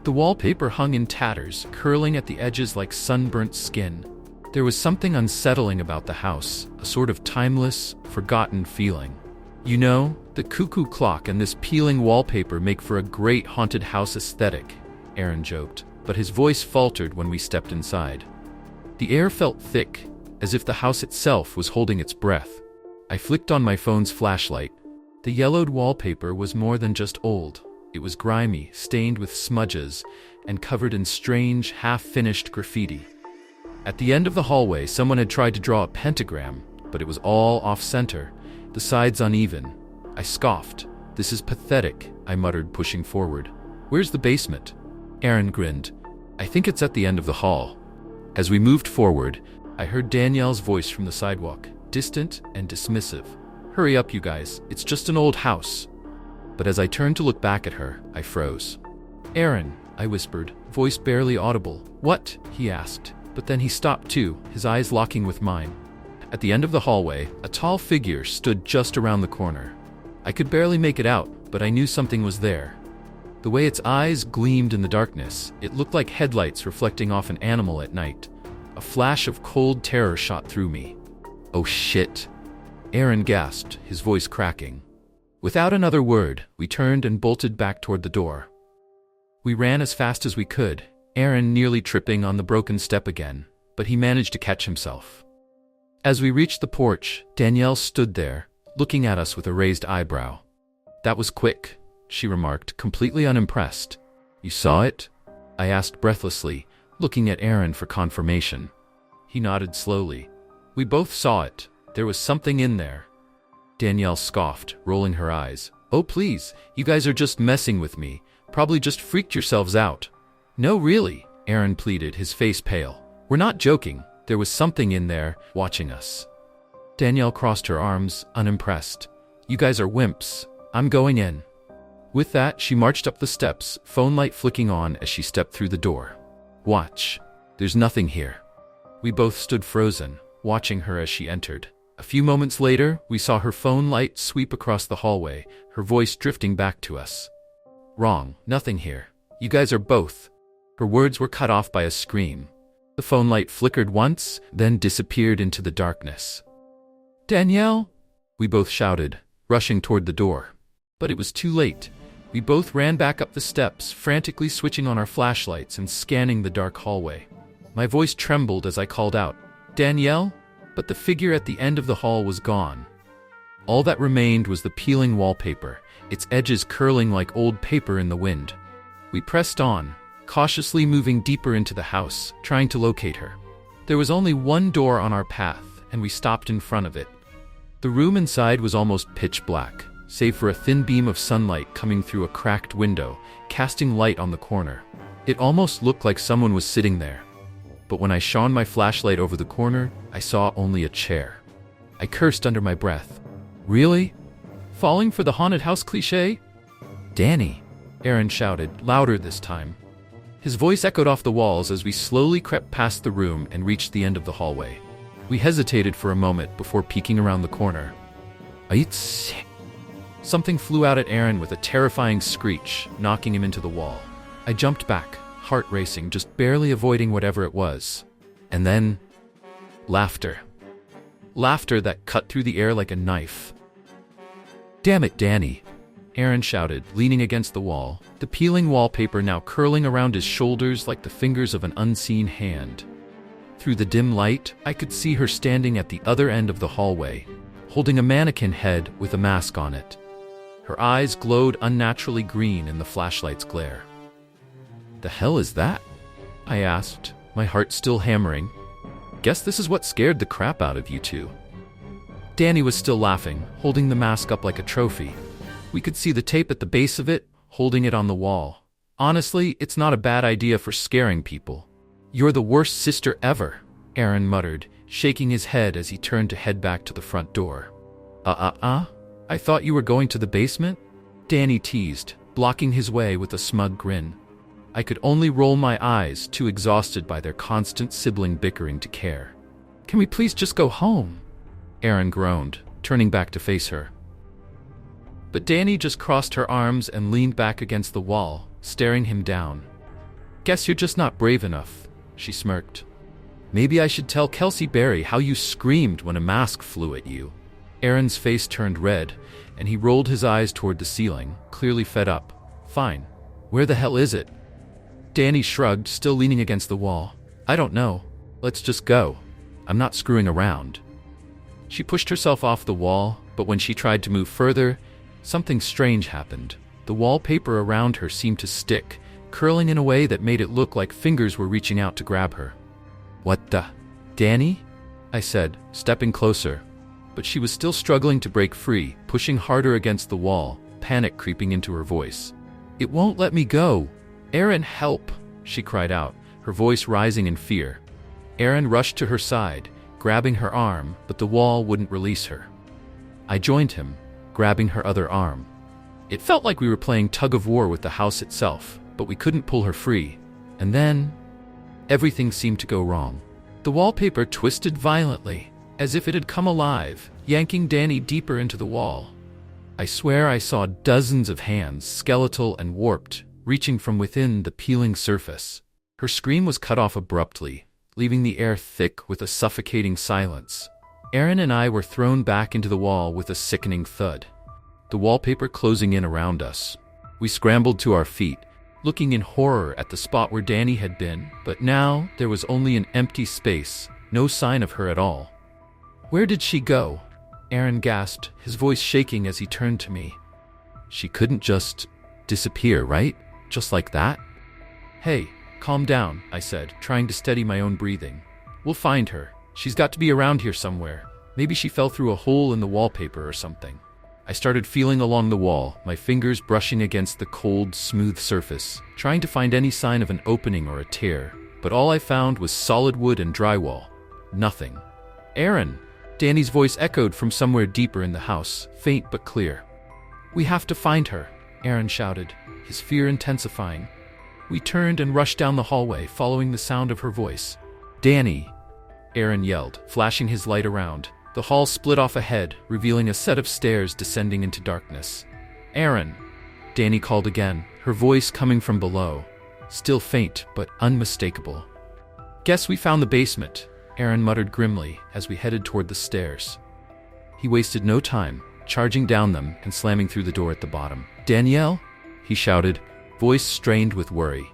The wallpaper hung in tatters, curling at the edges like sunburnt skin. There was something unsettling about the house, a sort of timeless, forgotten feeling. "You know, the cuckoo clock and this peeling wallpaper make for a great haunted house aesthetic," Aaron joked, but his voice faltered when we stepped inside. The air felt thick, as if the house itself was holding its breath. I flicked on my phone's flashlight. The yellowed wallpaper was more than just old. It was grimy, stained with smudges, and covered in strange, half-finished graffiti. At the end of the hallway, someone had tried to draw a pentagram, but it was all off-center, the sides uneven. I scoffed. "This is pathetic," I muttered, pushing forward. "Where's the basement?" Aaron grinned. "I think it's at the end of the hall." As we moved forward, I heard Danielle's voice from the sidewalk, distant and dismissive. "Hurry up, you guys. It's just an old house." But as I turned to look back at her, I froze. "Aaron," I whispered, voice barely audible. "What?" he asked, but then he stopped too, his eyes locking with mine. At the end of the hallway, a tall figure stood just around the corner. I could barely make it out, but I knew something was there. The way its eyes gleamed in the darkness, it looked like headlights reflecting off an animal at night. A flash of cold terror shot through me. "Oh shit!" Aaron gasped, his voice cracking. Without another word, we turned and bolted back toward the door. We ran as fast as we could, Aaron nearly tripping on the broken step again, but he managed to catch himself. As we reached the porch, Danielle stood there, looking at us with a raised eyebrow. "That was quick," she remarked, completely unimpressed. "You saw it?" I asked breathlessly, looking at Aaron for confirmation. He nodded slowly. "We both saw it. There was something in there." Danielle scoffed, rolling her eyes. "Oh please, you guys are just messing with me. Probably just freaked yourselves out." "No, really," Aaron pleaded, his face pale. "We're not joking. There was something in there, watching us." Danielle crossed her arms, unimpressed. "You guys are wimps. I'm going in." With that, she marched up the steps, phone light flicking on as she stepped through the door. "Watch. There's nothing here." We both stood frozen, watching her as she entered. A few moments later, we saw her phone light sweep across the hallway, her voice drifting back to us. "Wrong. Nothing here. You guys are both." Her words were cut off by a scream. The phone light flickered once, then disappeared into the darkness. "Danielle!" we both shouted, rushing toward the door. But it was too late. We both ran back up the steps, frantically switching on our flashlights and scanning the dark hallway. My voice trembled as I called out, "Danielle?" But the figure at the end of the hall was gone. All that remained was the peeling wallpaper, its edges curling like old paper in the wind. We pressed on, cautiously moving deeper into the house, trying to locate her. There was only one door on our path, and we stopped in front of it. The room inside was almost pitch black, save for a thin beam of sunlight coming through a cracked window, casting light on the corner. It almost looked like someone was sitting there. But when I shone my flashlight over the corner, I saw only a chair. I cursed under my breath. Really? Falling for the haunted house cliché? Danny, Aaron shouted, louder this time. His voice echoed off the walls as we slowly crept past the room and reached the end of the hallway. We hesitated for a moment before peeking around the corner. Aitz! Something flew out at Aaron with a terrifying screech, knocking him into the wall. I jumped back, heart racing, just barely avoiding whatever it was. And then, laughter. Laughter that cut through the air like a knife. Damn it, Danny, Aaron shouted, leaning against the wall, the peeling wallpaper now curling around his shoulders like the fingers of an unseen hand. Through the dim light, I could see her standing at the other end of the hallway, holding a mannequin head with a mask on it. Her eyes glowed unnaturally green in the flashlight's glare. The hell is that? I asked, my heart still hammering. Guess this is what scared the crap out of you two. Danny was still laughing, holding the mask up like a trophy. We could see the tape at the base of it, holding it on the wall. Honestly, it's not a bad idea for scaring people. You're the worst sister ever, Aaron muttered, shaking his head as he turned to head back to the front door. I thought you were going to the basement? Danny teased, blocking his way with a smug grin. I could only roll my eyes, too exhausted by their constant sibling bickering to care. Can we please just go home? Aaron groaned, turning back to face her. But Danny just crossed her arms and leaned back against the wall, staring him down. Guess you're just not brave enough, she smirked. Maybe I should tell Kelsey Berry how you screamed when a mask flew at you. Aaron's face turned red, and he rolled his eyes toward the ceiling, clearly fed up. Fine. Where the hell is it? Danny shrugged, still leaning against the wall. I don't know. Let's just go. I'm not screwing around. She pushed herself off the wall, but when she tried to move further, something strange happened. The wallpaper around her seemed to stick, curling in a way that made it look like fingers were reaching out to grab her. What the? Danny? I said, stepping closer. But she was still struggling to break free, pushing harder against the wall, panic creeping into her voice. It won't let me go. Aaron, help, she cried out, her voice rising in fear. Aaron rushed to her side, grabbing her arm, but the wall wouldn't release her. I joined him, grabbing her other arm. It felt like we were playing tug-of-war with the house itself, but we couldn't pull her free. And then, everything seemed to go wrong. The wallpaper twisted violently, as if it had come alive, yanking Danny deeper into the wall. I swear I saw dozens of hands, skeletal and warped, reaching from within the peeling surface. Her scream was cut off abruptly, leaving the air thick with a suffocating silence. Aaron and I were thrown back into the wall with a sickening thud, the wallpaper closing in around us. We scrambled to our feet, looking in horror at the spot where Danny had been, but now there was only an empty space, no sign of her at all. Where did she go? Aaron gasped, his voice shaking as he turned to me. She couldn't just disappear, right? Just like that? Hey, calm down, I said, trying to steady my own breathing. We'll find her. She's got to be around here somewhere. Maybe she fell through a hole in the wallpaper or something. I started feeling along the wall, my fingers brushing against the cold, smooth surface, trying to find any sign of an opening or a tear, but all I found was solid wood and drywall. Nothing. Aaron! Danny's voice echoed from somewhere deeper in the house, faint but clear. We have to find her, Aaron shouted, his fear intensifying. We turned and rushed down the hallway, following the sound of her voice. Danny! Aaron yelled, flashing his light around. The hall split off ahead, revealing a set of stairs descending into darkness. Aaron! Danny called again, her voice coming from below, still faint but unmistakable. Guess we found the basement, Aaron muttered grimly as we headed toward the stairs. He wasted no time, charging down them and slamming through the door at the bottom. Danielle? He shouted, voice strained with worry.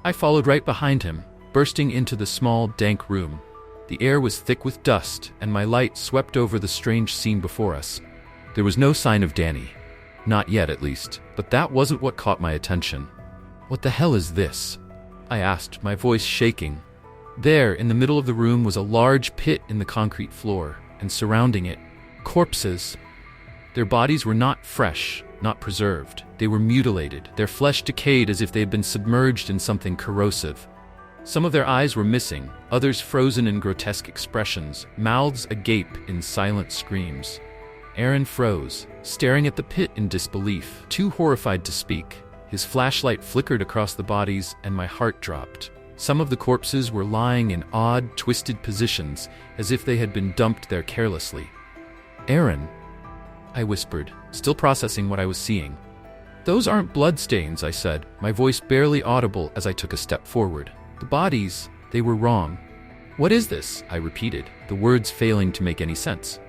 I followed right behind him, bursting into the small, dank room. The air was thick with dust, and my light swept over the strange scene before us. There was no sign of Danny. Not yet, at least. But that wasn't what caught my attention. "What the hell is this?" I asked, my voice shaking. There, in the middle of the room, was a large pit in the concrete floor, and surrounding it, corpses. Their bodies were not fresh, not preserved. They were mutilated, their flesh decayed as if they had been submerged in something corrosive. Some of their eyes were missing, others frozen in grotesque expressions, mouths agape in silent screams. Aaron froze, staring at the pit in disbelief, too horrified to speak. His flashlight flickered across the bodies, and my heart dropped. Some of the corpses were lying in odd, twisted positions, as if they had been dumped there carelessly. "Aaron," I whispered, still processing what I was seeing. "Those aren't bloodstains," I said, my voice barely audible as I took a step forward. "The bodies, they were wrong." "What is this?" I repeated, the words failing to make any sense.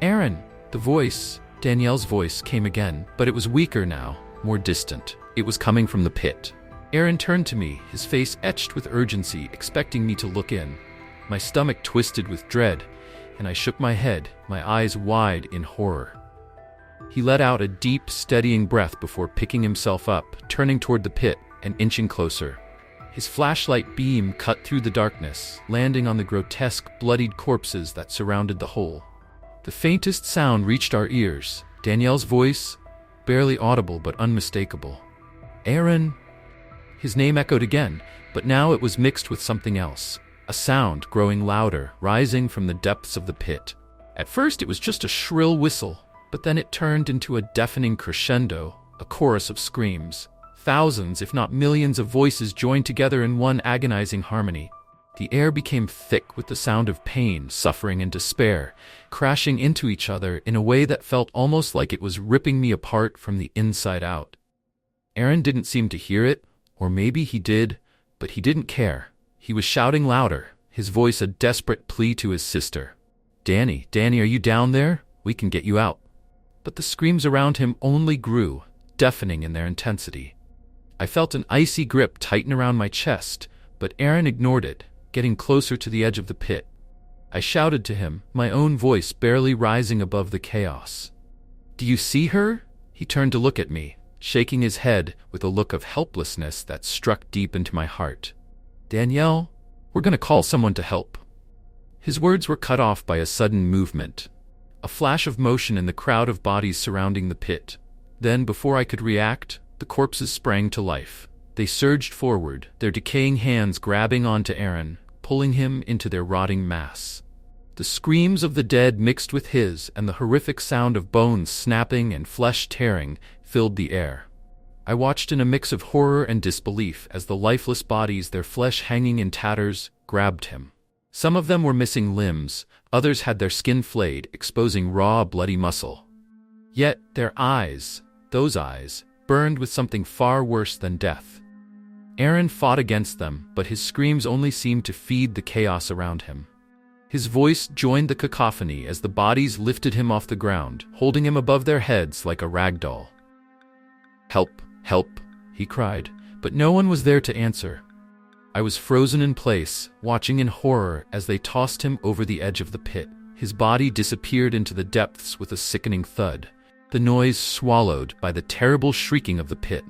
"Aaron," the voice, Danielle's voice, came again, but it was weaker now, more distant. It was coming from the pit. Aaron turned to me, his face etched with urgency, expecting me to look in. My stomach twisted with dread, and I shook my head, my eyes wide in horror. He let out a deep, steadying breath before picking himself up, turning toward the pit and inching closer. His flashlight beam cut through the darkness, landing on the grotesque, bloodied corpses that surrounded the hole. The faintest sound reached our ears, Danielle's voice, barely audible but unmistakable. "Aaron." His name echoed again, but now it was mixed with something else, a sound growing louder, rising from the depths of the pit. At first it was just a shrill whistle, but then it turned into a deafening crescendo, a chorus of screams. Thousands, if not millions, of voices joined together in one agonizing harmony. The air became thick with the sound of pain, suffering, and despair, crashing into each other in a way that felt almost like it was ripping me apart from the inside out. Aaron didn't seem to hear it, or maybe he did, but he didn't care. He was shouting louder, his voice a desperate plea to his sister. Danny, are you down there? We can get you out." But the screams around him only grew, deafening in their intensity. I felt an icy grip tighten around my chest, but Aaron ignored it, getting closer to the edge of the pit. I shouted to him, my own voice barely rising above the chaos. "Do you see her?" He turned to look at me, shaking his head with a look of helplessness that struck deep into my heart. "Danielle, we're going to call someone to help." His words were cut off by a sudden movement, a flash of motion in the crowd of bodies surrounding the pit. Then, before I could react, the corpses sprang to life. They surged forward, their decaying hands grabbing onto Aaron, pulling him into their rotting mass. The screams of the dead mixed with his, and the horrific sound of bones snapping and flesh tearing filled the air. I watched in a mix of horror and disbelief as the lifeless bodies, their flesh hanging in tatters, grabbed him. Some of them were missing limbs, others had their skin flayed, exposing raw, bloody muscle. Yet their eyes, those eyes, burned with something far worse than death. Aaron fought against them, but his screams only seemed to feed the chaos around him. His voice joined the cacophony as the bodies lifted him off the ground, holding him above their heads like a rag doll. "Help, help," he cried, but no one was there to answer. I was frozen in place, watching in horror as they tossed him over the edge of the pit. His body disappeared into the depths with a sickening thud, the noise swallowed by the terrible shrieking of the pit.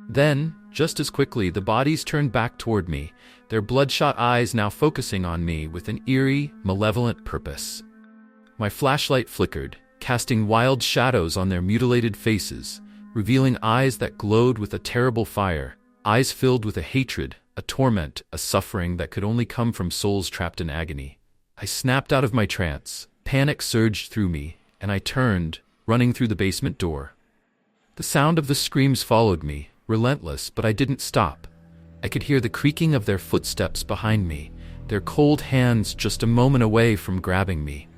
Then, just as quickly, the bodies turned back toward me, their bloodshot eyes now focusing on me with an eerie, malevolent purpose. My flashlight flickered, casting wild shadows on their mutilated faces, revealing eyes that glowed with a terrible fire, eyes filled with a hatred, a torment, a suffering that could only come from souls trapped in agony. I snapped out of my trance, panic surged through me, and I turned, running through the basement door. The sound of the screams followed me, relentless, but I didn't stop. I could hear the creaking of their footsteps behind me, their cold hands just a moment away from grabbing me.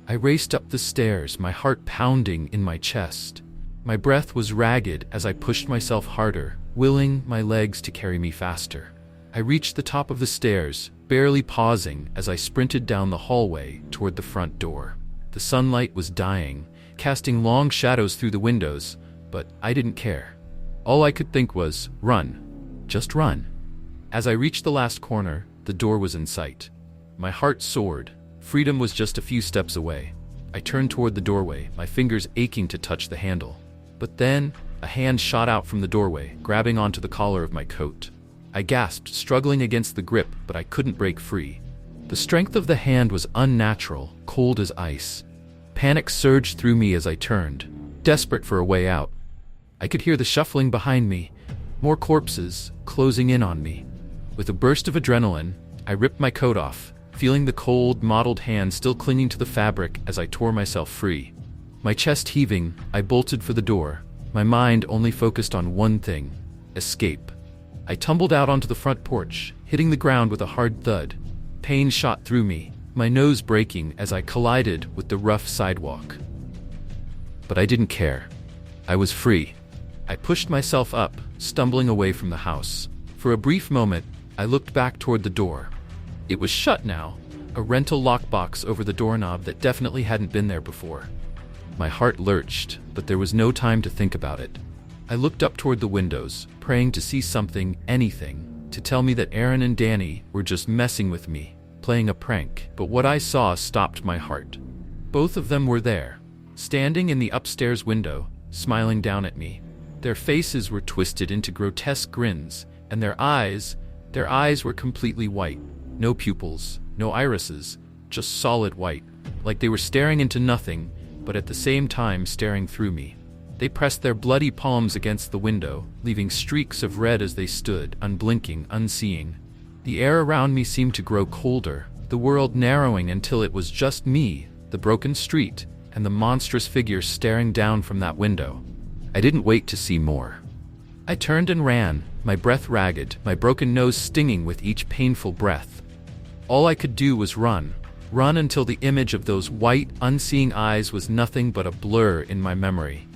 I raced up the stairs, my heart pounding in my chest. My breath was ragged as I pushed myself harder, willing my legs to carry me faster. I reached the top of the stairs, barely pausing as I sprinted down the hallway toward the front door. The sunlight was dying, casting long shadows through the windows, but I didn't care. All I could think was, run. Just run. As I reached the last corner, the door was in sight. My heart soared. Freedom was just a few steps away. I turned toward the doorway, my fingers aching to touch the handle. But then, a hand shot out from the doorway, grabbing onto the collar of my coat. I gasped, struggling against the grip, but I couldn't break free. The strength of the hand was unnatural, cold as ice. Panic surged through me as I turned, desperate for a way out. I could hear the shuffling behind me, more corpses closing in on me. With a burst of adrenaline, I ripped my coat off, feeling the cold, mottled hand still clinging to the fabric as I tore myself free. My chest heaving, I bolted for the door, my mind only focused on one thing: escape. I tumbled out onto the front porch, hitting the ground with a hard thud. Pain shot through me, my nose breaking as I collided with the rough sidewalk. But I didn't care. I was free. I pushed myself up, stumbling away from the house. For a brief moment, I looked back toward the door. It was shut now, a rental lockbox over the doorknob that definitely hadn't been there before. My heart lurched, but there was no time to think about it. I looked up toward the windows, praying to see something, anything, to tell me that Aaron and Danny were just messing with me, playing a prank. But what I saw stopped my heart. Both of them were there, standing in the upstairs window, smiling down at me. Their faces were twisted into grotesque grins, and their eyes were completely white. No pupils, no irises, just solid white, like they were staring into nothing, but at the same time staring through me. They pressed their bloody palms against the window, leaving streaks of red as they stood, unblinking, unseeing. The air around me seemed to grow colder, the world narrowing until it was just me, the broken street, and the monstrous figure staring down from that window. I didn't wait to see more. I turned and ran, my breath ragged, my broken nose stinging with each painful breath. All I could do was run until the image of those white, unseeing eyes was nothing but a blur in my memory.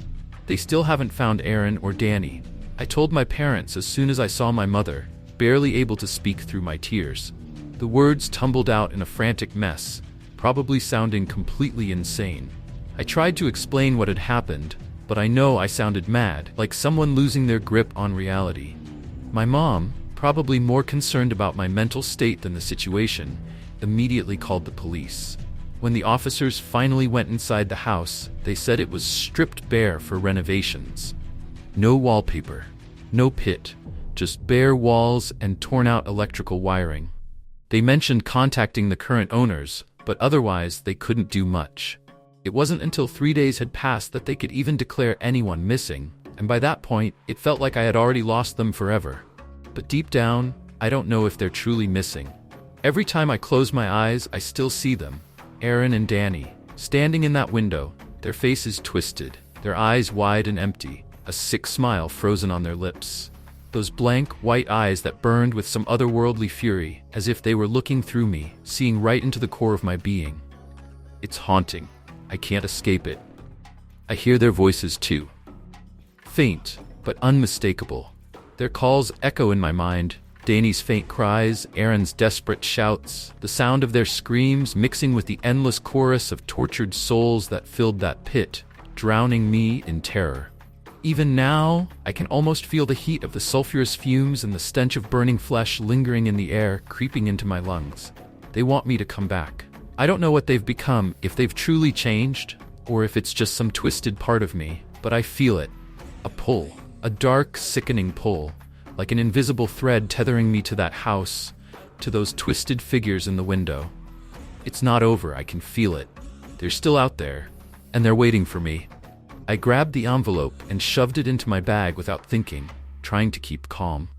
They still haven't found Aaron or Danny. I told my parents as soon as I saw my mother, barely able to speak through my tears. The words tumbled out in a frantic mess, probably sounding completely insane. I tried to explain what had happened, but I know I sounded mad, like someone losing their grip on reality. My mom, probably more concerned about my mental state than the situation, immediately called the police. When the officers finally went inside the house, they said it was stripped bare for renovations. No wallpaper, no pit, just bare walls and torn-out electrical wiring. They mentioned contacting the current owners, but otherwise they couldn't do much. It wasn't until 3 days had passed that they could even declare anyone missing, and by that point, it felt like I had already lost them forever. But deep down, I don't know if they're truly missing. Every time I close my eyes, I still see them. Aaron and Danny, standing in that window, their faces twisted, their eyes wide and empty, a sick smile frozen on their lips. Those blank, white eyes that burned with some otherworldly fury, as if they were looking through me, seeing right into the core of my being. It's haunting. I can't escape it. I hear their voices too. Faint, but unmistakable. Their calls echo in my mind. Danny's faint cries, Aaron's desperate shouts, the sound of their screams mixing with the endless chorus of tortured souls that filled that pit, drowning me in terror. Even now, I can almost feel the heat of the sulfurous fumes and the stench of burning flesh lingering in the air, creeping into my lungs. They want me to come back. I don't know what they've become, if they've truly changed, or if it's just some twisted part of me, but I feel it. A pull, a dark, sickening pull. Like an invisible thread tethering me to that house, to those twisted figures in the window. It's not over, I can feel it. They're still out there, and they're waiting for me. I grabbed the envelope and shoved it into my bag without thinking, trying to keep calm.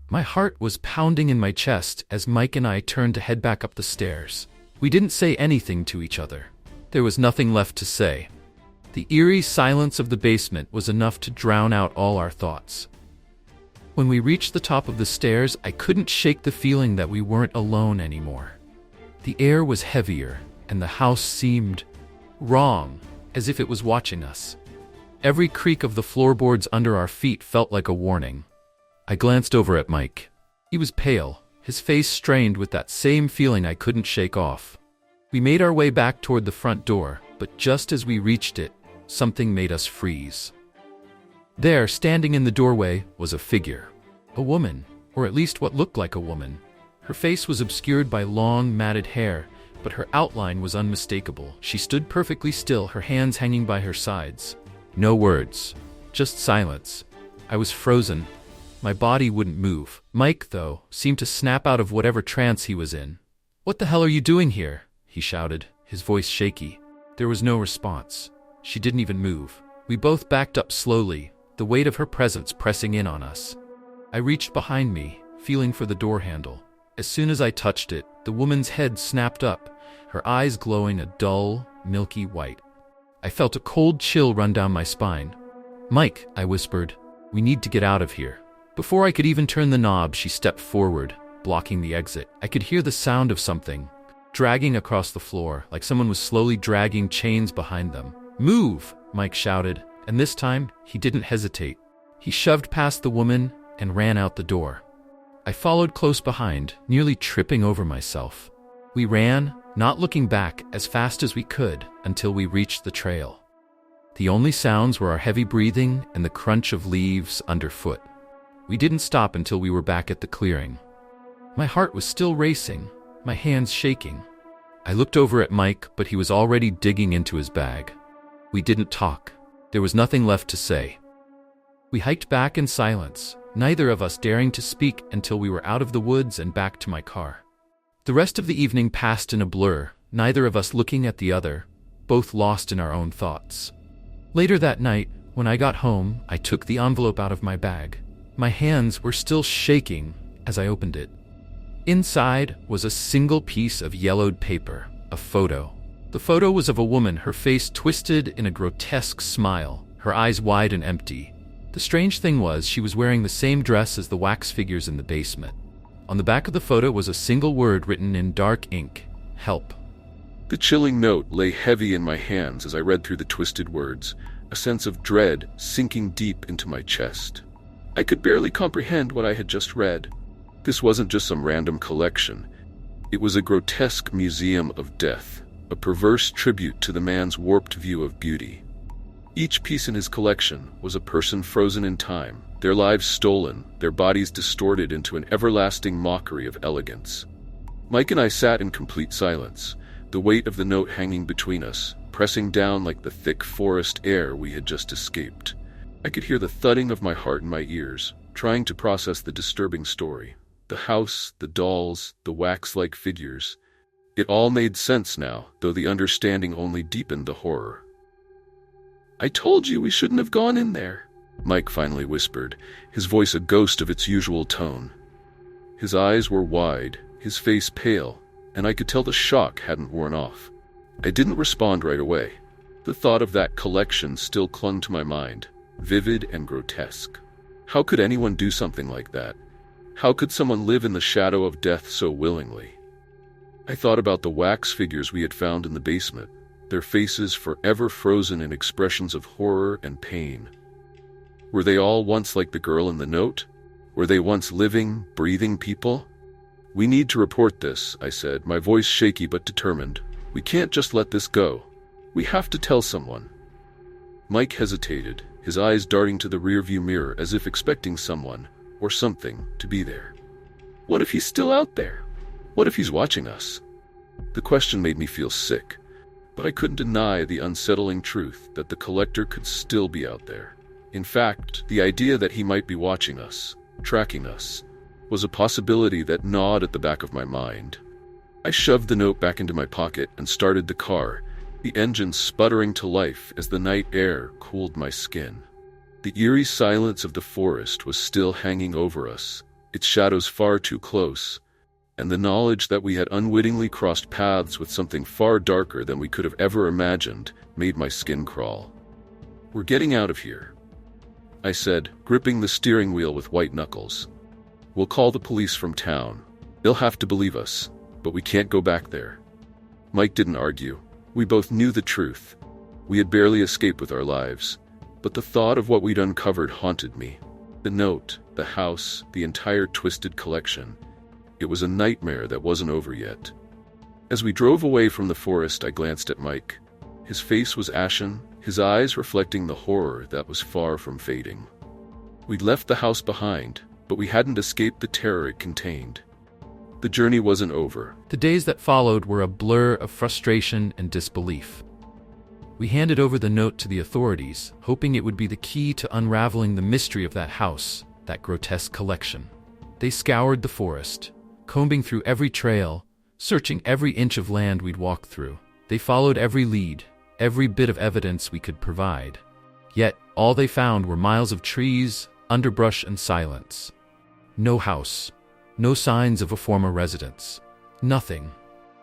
My heart was pounding in my chest as Mike and I turned to head back up the stairs. We didn't say anything to each other. There was nothing left to say. The eerie silence of the basement was enough to drown out all our thoughts. When we reached the top of the stairs, I couldn't shake the feeling that we weren't alone anymore. The air was heavier, and the house seemed wrong, as if it was watching us. Every creak of the floorboards under our feet felt like a warning. I glanced over at Mike. He was pale, his face strained with that same feeling I couldn't shake off. We made our way back toward the front door, but just as we reached it, something made us freeze. There, standing in the doorway, was a figure. A woman, or at least what looked like a woman. Her face was obscured by long, matted hair, but her outline was unmistakable. She stood perfectly still, her hands hanging by her sides. No words. Just silence. I was frozen. My body wouldn't move. Mike, though, seemed to snap out of whatever trance he was in. "What the hell are you doing here?" he shouted, his voice shaky. There was no response. She didn't even move. We both backed up slowly, the weight of her presence pressing in on us. I reached behind me, feeling for the door handle. As soon as I touched it, the woman's head snapped up, her eyes glowing a dull, milky white. I felt a cold chill run down my spine. "Mike," I whispered, "we need to get out of here." Before I could even turn the knob, she stepped forward, blocking the exit. I could hear the sound of something dragging across the floor, like someone was slowly dragging chains behind them. "Move!" Mike shouted, and this time he didn't hesitate. He shoved past the woman and ran out the door. I followed close behind, nearly tripping over myself. We ran, not looking back, as fast as we could until we reached the trail. The only sounds were our heavy breathing and the crunch of leaves underfoot. We didn't stop until we were back at the clearing. My heart was still racing, my hands shaking. I looked over at Mike, but he was already digging into his bag. We didn't talk. There was nothing left to say. We hiked back in silence, neither of us daring to speak until we were out of the woods and back to my car. The rest of the evening passed in a blur, neither of us looking at the other, both lost in our own thoughts. Later that night, when I got home, I took the envelope out of my bag. My hands were still shaking as I opened it. Inside was a single piece of yellowed paper, a photo. The photo was of a woman, her face twisted in a grotesque smile, her eyes wide and empty. The strange thing was, she was wearing the same dress as the wax figures in the basement. On the back of the photo was a single word written in dark ink: "Help." The chilling note lay heavy in my hands as I read through the twisted words, a sense of dread sinking deep into my chest. I could barely comprehend what I had just read. This wasn't just some random collection. It was a grotesque museum of death, a perverse tribute to the man's warped view of beauty. Each piece in his collection was a person frozen in time, their lives stolen, their bodies distorted into an everlasting mockery of elegance. Mike and I sat in complete silence, the weight of the note hanging between us, pressing down like the thick forest air we had just escaped. I could hear the thudding of my heart in my ears, trying to process the disturbing story. The house, the dolls, the wax-like figures. It all made sense now, though the understanding only deepened the horror. "I told you we shouldn't have gone in there," Mike finally whispered, his voice a ghost of its usual tone. His eyes were wide, his face pale, and I could tell the shock hadn't worn off. I didn't respond right away. The thought of that collection still clung to my mind, vivid and grotesque. How could anyone do something like that? How could someone live in the shadow of death so willingly? I thought about the wax figures we had found in the basement, their faces forever frozen in expressions of horror and pain. Were they all once like the girl in the note? Were they once living, breathing people? "We need to report this," I said, my voice shaky but determined. "We can't just let this go. We have to tell someone." Mike hesitated, his eyes darting to the rearview mirror as if expecting someone, or something, to be there. "What if he's still out there? What if he's watching us?" The question made me feel sick, but I couldn't deny the unsettling truth that the collector could still be out there. In fact, the idea that he might be watching us, tracking us, was a possibility that gnawed at the back of my mind. I shoved the note back into my pocket and started the car, the engine sputtering to life as the night air cooled my skin. The eerie silence of the forest was still hanging over us, its shadows far too close, and the knowledge that we had unwittingly crossed paths with something far darker than we could have ever imagined made my skin crawl. "We're getting out of here," I said, gripping the steering wheel with white knuckles. "We'll call the police from town. They'll have to believe us, but we can't go back there." Mike didn't argue. We both knew the truth. We had barely escaped with our lives, but the thought of what we'd uncovered haunted me. The note, the house, the entire twisted collection. It was a nightmare that wasn't over yet. As we drove away from the forest, I glanced at Mike. His face was ashen, his eyes reflecting the horror that was far from fading. We'd left the house behind, but we hadn't escaped the terror it contained. The journey wasn't over. The days that followed were a blur of frustration and disbelief. We handed over the note to the authorities, hoping it would be the key to unraveling the mystery of that house, that grotesque collection. They scoured the forest, combing through every trail, searching every inch of land we'd walked through. They followed every lead, every bit of evidence we could provide. Yet, all they found were miles of trees, underbrush, and silence. No house, no signs of a former residence. Nothing.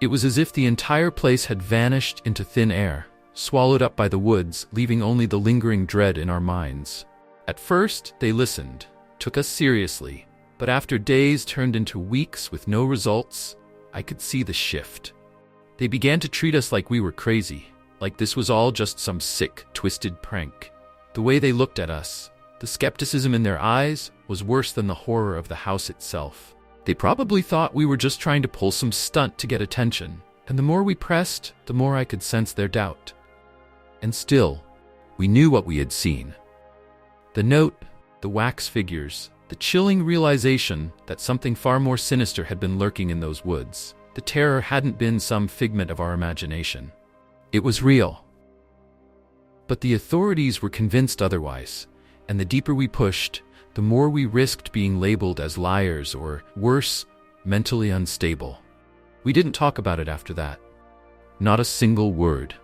It was as if the entire place had vanished into thin air, swallowed up by the woods, leaving only the lingering dread in our minds. At first, they listened, took us seriously, but after days turned into weeks with no results, I could see the shift. They began to treat us like we were crazy, like this was all just some sick, twisted prank. The way they looked at us, the skepticism in their eyes, was worse than the horror of the house itself. They probably thought we were just trying to pull some stunt to get attention, and the more we pressed, the more I could sense their doubt. And still, we knew what we had seen. The note, the wax figures, the chilling realization that something far more sinister had been lurking in those woods. The terror hadn't been some figment of our imagination. It was real. But the authorities were convinced otherwise, and the deeper we pushed, the more we risked being labeled as liars or, worse, mentally unstable. We didn't talk about it after that. Not a single word.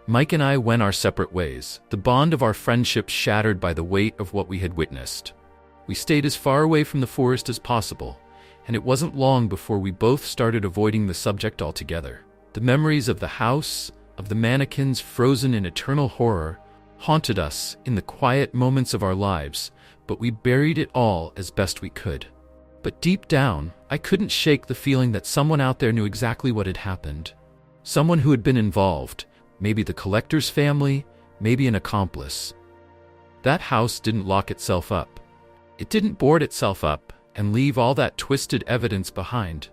Mike and I went our separate ways, the bond of our friendship shattered by the weight of what we had witnessed. We stayed as far away from the forest as possible, and it wasn't long before we both started avoiding the subject altogether. The memories of the house, of the mannequins frozen in eternal horror, haunted us in the quiet moments of our lives, but we buried it all as best we could. But deep down, I couldn't shake the feeling that someone out there knew exactly what had happened. Someone who had been involved, maybe the collector's family, maybe an accomplice. That house didn't lock itself up. It didn't board itself up and leave all that twisted evidence behind.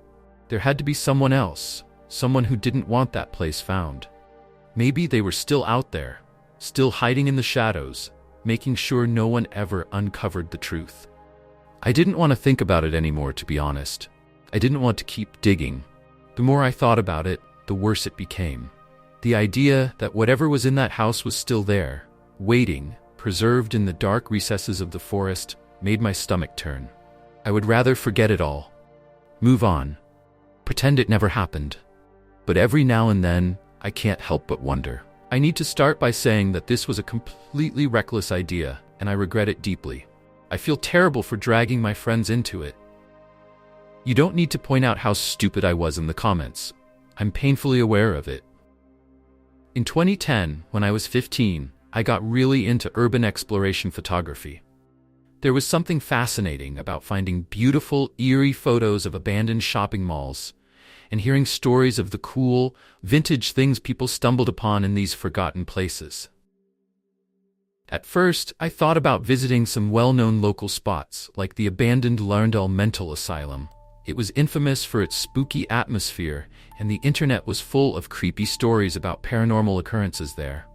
There had to be someone else, someone who didn't want that place found. Maybe they were still out there, still hiding in the shadows, making sure no one ever uncovered the truth. I didn't want to think about it anymore, to be honest. I didn't want to keep digging. The more I thought about it, the worse it became. The idea that whatever was in that house was still there, waiting, preserved in the dark recesses of the forest, made my stomach turn. I would rather forget it all. Move on. Pretend it never happened. But every now and then, I can't help but wonder. I need to start by saying that this was a completely reckless idea, and I regret it deeply. I feel terrible for dragging my friends into it. You don't need to point out how stupid I was in the comments. I'm painfully aware of it. In 2010, when I was 15, I got really into urban exploration photography. There was something fascinating about finding beautiful, eerie photos of abandoned shopping malls and hearing stories of the cool, vintage things people stumbled upon in these forgotten places. At first, I thought about visiting some well-known local spots, like the abandoned Larndell Mental Asylum. It was infamous for its spooky atmosphere, and the internet was full of creepy stories about paranormal occurrences there.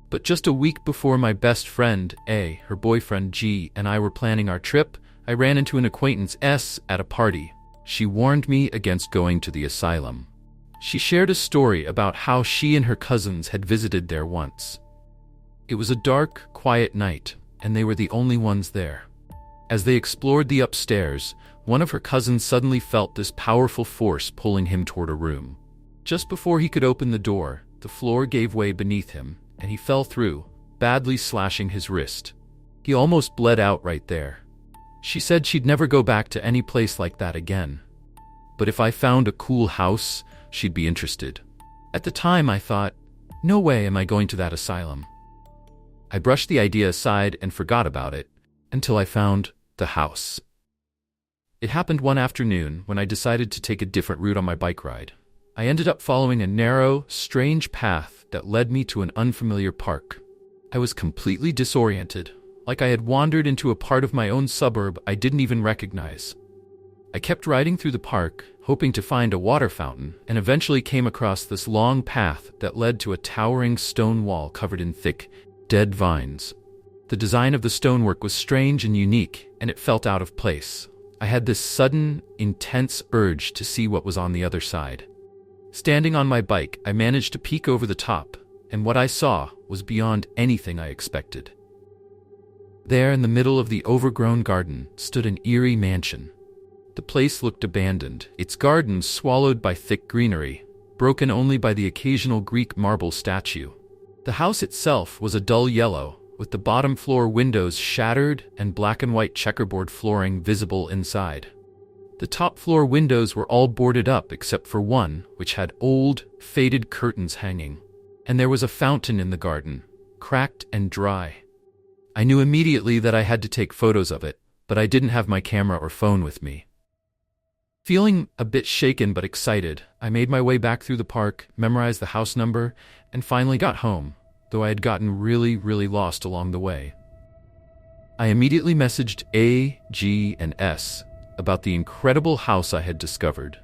But just a week before my best friend, A, her boyfriend G, and I were planning our trip, I ran into an acquaintance S at a party. She warned me against going to the asylum. She shared a story about how she and her cousins had visited there once. It was a dark, quiet night, and they were the only ones there. As they explored the upstairs, one of her cousins suddenly felt this powerful force pulling him toward a room. Just before he could open the door, the floor gave way beneath him, and he fell through, badly slashing his wrist. He almost bled out right there. She said she'd never go back to any place like that again. But if I found a cool house, she'd be interested. At the time, I thought, no way am I going to that asylum. I brushed the idea aside and forgot about it, until I found the house. It happened one afternoon when I decided to take a different route on my bike ride. I ended up following a narrow, strange path that led me to an unfamiliar park. I was completely disoriented, like I had wandered into a part of my own suburb I didn't even recognize. I kept riding through the park, hoping to find a water fountain, and eventually came across this long path that led to a towering stone wall covered in thick, dead vines. The design of the stonework was strange and unique, and it felt out of place. I had this sudden, intense urge to see what was on the other side. Standing on my bike, I managed to peek over the top, and what I saw was beyond anything I expected. There, in the middle of the overgrown garden, stood an eerie mansion. The place looked abandoned, its gardens swallowed by thick greenery, broken only by the occasional Greek marble statue. The house itself was a dull yellow, with the bottom floor windows shattered and black and white checkerboard flooring visible inside. The top floor windows were all boarded up except for one, which had old, faded curtains hanging. And there was a fountain in the garden, cracked and dry. I knew immediately that I had to take photos of it, but I didn't have my camera or phone with me. Feeling a bit shaken but excited, I made my way back through the park, memorized the house number, and finally got home, though I had gotten really lost along the way. I immediately messaged A, G, and S about the incredible house I had discovered.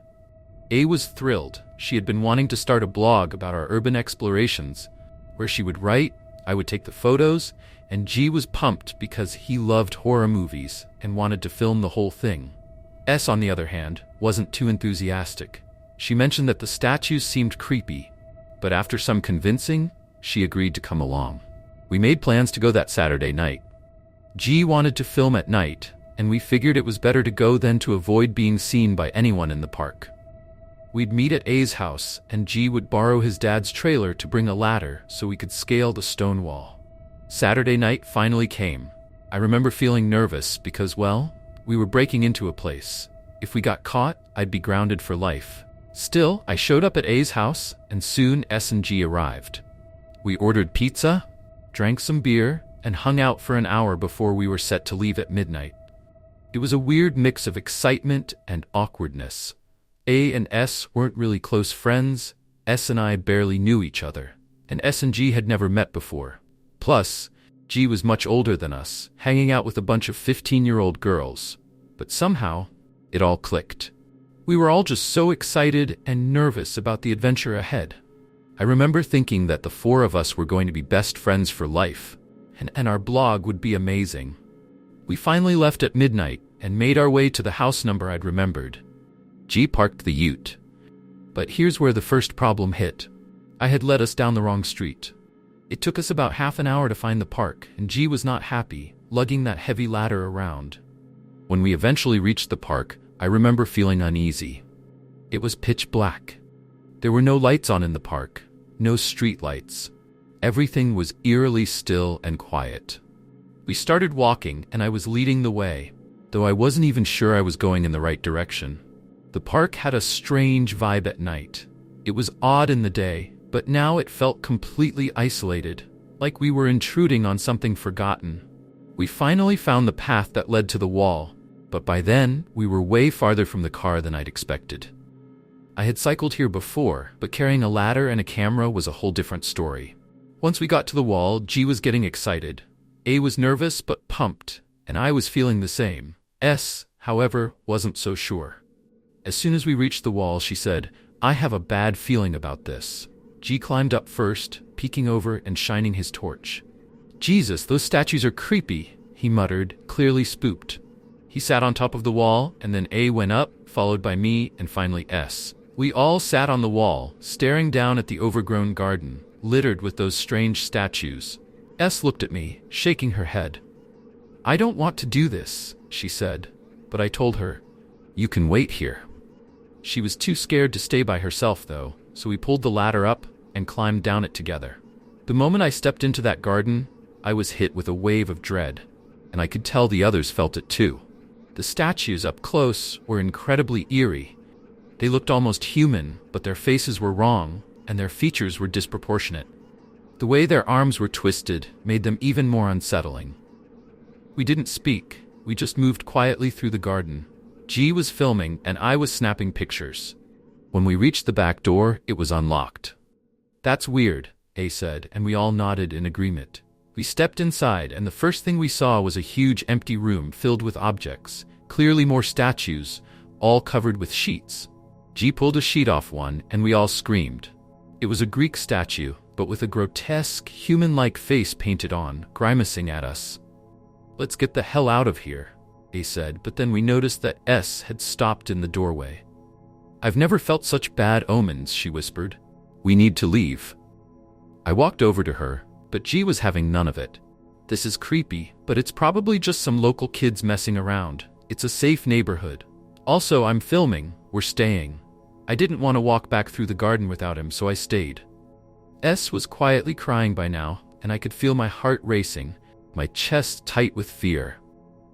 A was thrilled. She had been wanting to start a blog about our urban explorations, where she would write, I would take the photos, and G was pumped because he loved horror movies and wanted to film the whole thing. S, on the other hand, wasn't too enthusiastic. She mentioned that the statues seemed creepy, but after some convincing, she agreed to come along. We made plans to go that Saturday night. G wanted to film at night, and we figured it was better to go then to avoid being seen by anyone in the park. We'd meet at A's house, and G would borrow his dad's trailer to bring a ladder so we could scale the stone wall. Saturday night finally came. I remember feeling nervous because, well, we were breaking into a place. If we got caught, I'd be grounded for life. Still, I showed up at A's house, and soon S and G arrived. We ordered pizza, drank some beer, and hung out for an hour before we were set to leave at midnight. It was a weird mix of excitement and awkwardness. A and S weren't really close friends, S and I barely knew each other, and S and G had never met before. Plus, G was much older than us, hanging out with a bunch of 15-year-old girls. But somehow, it all clicked. We were all just so excited and nervous about the adventure ahead. I remember thinking that the four of us were going to be best friends for life, and our blog would be amazing. We finally left at midnight and made our way to the house number I'd remembered. G parked the ute. But here's where the first problem hit. I had led us down the wrong street. It took us about half an hour to find the park, and G was not happy, lugging that heavy ladder around. When we eventually reached the park, I remember feeling uneasy. It was pitch black. There were no lights on in the park, no street lights. Everything was eerily still and quiet. We started walking, and I was leading the way, though I wasn't even sure I was going in the right direction. The park had a strange vibe at night. It was odd in the day, but now it felt completely isolated, like we were intruding on something forgotten. We finally found the path that led to the wall, but by then, we were way farther from the car than I'd expected. I had cycled here before, but carrying a ladder and a camera was a whole different story. Once we got to the wall, G was getting excited. A was nervous but pumped, and I was feeling the same. S, however, wasn't so sure. As soon as we reached the wall, she said, I have a bad feeling about this. G climbed up first, peeking over and shining his torch. Jesus, those statues are creepy, he muttered, clearly spooked. He sat on top of the wall, and then A went up, followed by me, and finally S. We all sat on the wall, staring down at the overgrown garden, littered with those strange statues. S looked at me, shaking her head. I don't want to do this, she said, but I told her, you can wait here. She was too scared to stay by herself, though, so we pulled the ladder up and climbed down it together. The moment I stepped into that garden, I was hit with a wave of dread, and I could tell the others felt it too. The statues up close were incredibly eerie. They looked almost human, but their faces were wrong, and their features were disproportionate. The way their arms were twisted made them even more unsettling. We didn't speak, we just moved quietly through the garden. G was filming, and I was snapping pictures. When we reached the back door, it was unlocked. That's weird, A said, and we all nodded in agreement. We stepped inside, and the first thing we saw was a huge empty room filled with objects, clearly more statues, all covered with sheets. G pulled a sheet off one, and we all screamed. It was a Greek statue, but with a grotesque, human-like face painted on, grimacing at us. Let's get the hell out of here, A said, but then we noticed that S had stopped in the doorway. I've never felt such bad omens, she whispered. We need to leave. I walked over to her, but G was having none of it. "This is creepy, but it's probably just some local kids messing around. It's a safe neighborhood. Also, I'm filming, we're staying." I didn't want to walk back through the garden without him, so I stayed. S was quietly crying by now, and I could feel my heart racing, my chest tight with fear.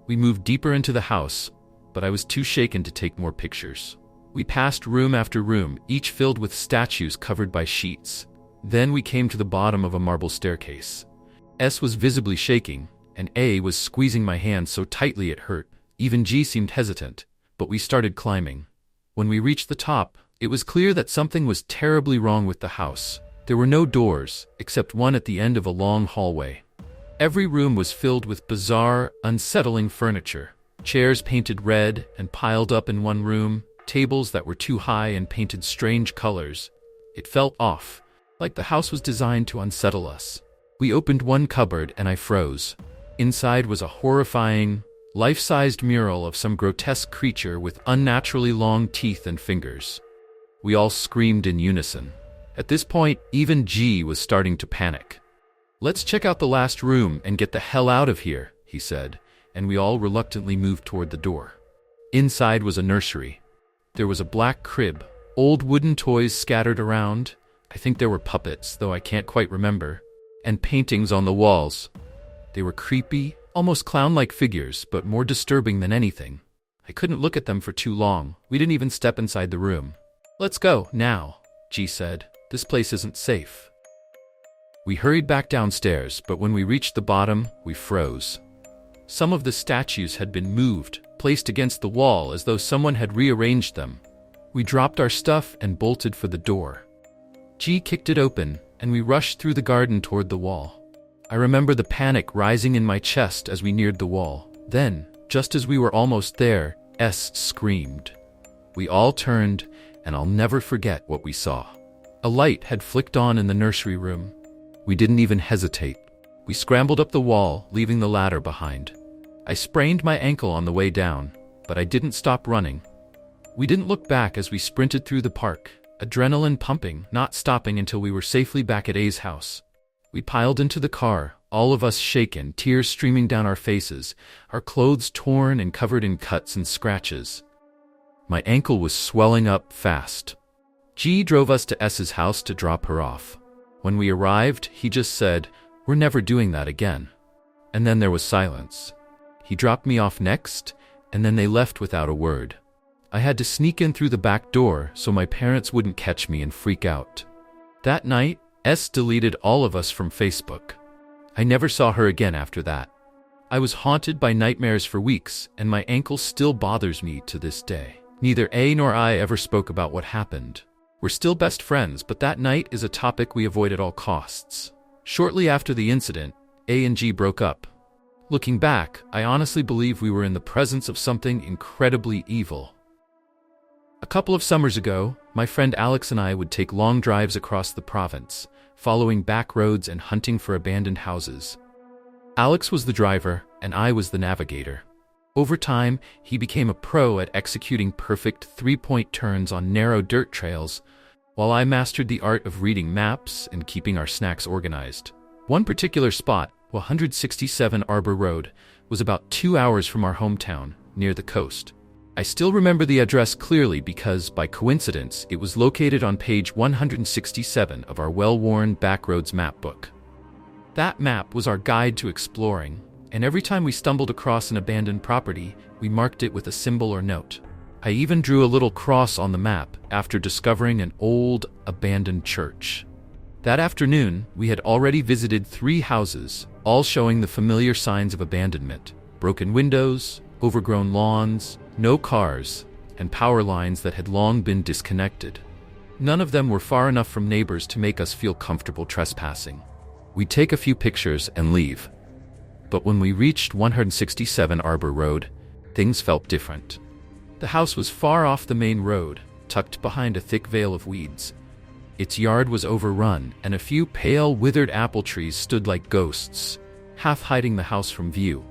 We moved deeper into the house, but I was too shaken to take more pictures. We passed room after room, each filled with statues covered by sheets. Then we came to the bottom of a marble staircase. S was visibly shaking, and A was squeezing my hand so tightly it hurt. Even G seemed hesitant, but we started climbing. When we reached the top, it was clear that something was terribly wrong with the house. There were no doors, except one at the end of a long hallway. Every room was filled with bizarre, unsettling furniture. Chairs painted red and piled up in one room, tables that were too high and painted strange colors. It felt off, like the house was designed to unsettle us. We opened one cupboard and I froze. Inside was a horrifying, life-sized mural of some grotesque creature with unnaturally long teeth and fingers. We all screamed in unison. At this point, even G was starting to panic. "Let's check out the last room and get the hell out of here," he said, and we all reluctantly moved toward the door. Inside was a nursery. There was a black crib, old wooden toys scattered around. I think there were puppets, though I can't quite remember, and paintings on the walls. They were creepy, almost clown-like figures, but more disturbing than anything. I couldn't look at them for too long. We didn't even step inside the room. "Let's go, now," G said. "This place isn't safe." We hurried back downstairs, but when we reached the bottom, we froze. Some of the statues had been moved, placed against the wall as though someone had rearranged them. We dropped our stuff and bolted for the door. G kicked it open, and we rushed through the garden toward the wall. I remember the panic rising in my chest as we neared the wall. Then, just as we were almost there, S screamed. We all turned, and I'll never forget what we saw. A light had flicked on in the nursery room. We didn't even hesitate. We scrambled up the wall, leaving the ladder behind. I sprained my ankle on the way down, but I didn't stop running. We didn't look back as we sprinted through the park, adrenaline pumping, not stopping until we were safely back at A's house. We piled into the car, all of us shaken, tears streaming down our faces, our clothes torn and covered in cuts and scratches. My ankle was swelling up fast. G drove us to S's house to drop her off. When we arrived, he just said, "We're never doing that again." And then there was silence. He dropped me off next, and then they left without a word. I had to sneak in through the back door so my parents wouldn't catch me and freak out. That night, S deleted all of us from Facebook. I never saw her again after that. I was haunted by nightmares for weeks, and my ankle still bothers me to this day. Neither A nor I ever spoke about what happened. We're still best friends, but that night is a topic we avoid at all costs. Shortly after the incident, A and G broke up. Looking back, I honestly believe we were in the presence of something incredibly evil. A couple of summers ago, my friend Alex and I would take long drives across the province, following back roads and hunting for abandoned houses. Alex was the driver, and I was the navigator. Over time, he became a pro at executing perfect three-point turns on narrow dirt trails, while I mastered the art of reading maps and keeping our snacks organized. One particular spot, 167 Arbor Road, was about 2 hours from our hometown, near the coast. I still remember the address clearly because, by coincidence, it was located on page 167 of our well-worn Backroads map book. That map was our guide to exploring, and every time we stumbled across an abandoned property, we marked it with a symbol or note. I even drew a little cross on the map after discovering an old, abandoned church. That afternoon, we had already visited 3 houses, all showing the familiar signs of abandonment: broken windows, overgrown lawns, no cars, and power lines that had long been disconnected. None of them were far enough from neighbors to make us feel comfortable trespassing. We'd take a few pictures and leave. But when we reached 167 Arbor Road, things felt different. The house was far off the main road, tucked behind a thick veil of weeds. Its yard was overrun, and a few pale, withered apple trees stood like ghosts, half hiding the house from view.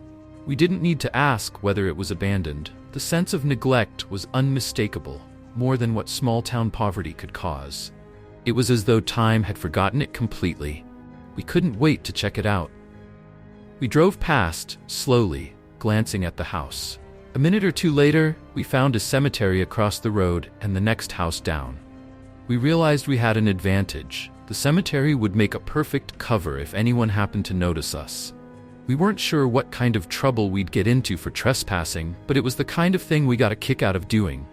We didn't need to ask whether it was abandoned. The sense of neglect was unmistakable, more than what small-town poverty could cause. It was as though time had forgotten it completely. We couldn't wait to check it out. We drove past, slowly, glancing at the house. A minute or two later, we found a cemetery across the road and the next house down. We realized we had an advantage. The cemetery would make a perfect cover if anyone happened to notice us. We weren't sure what kind of trouble we'd get into for trespassing, but it was the kind of thing we got a kick out of doing.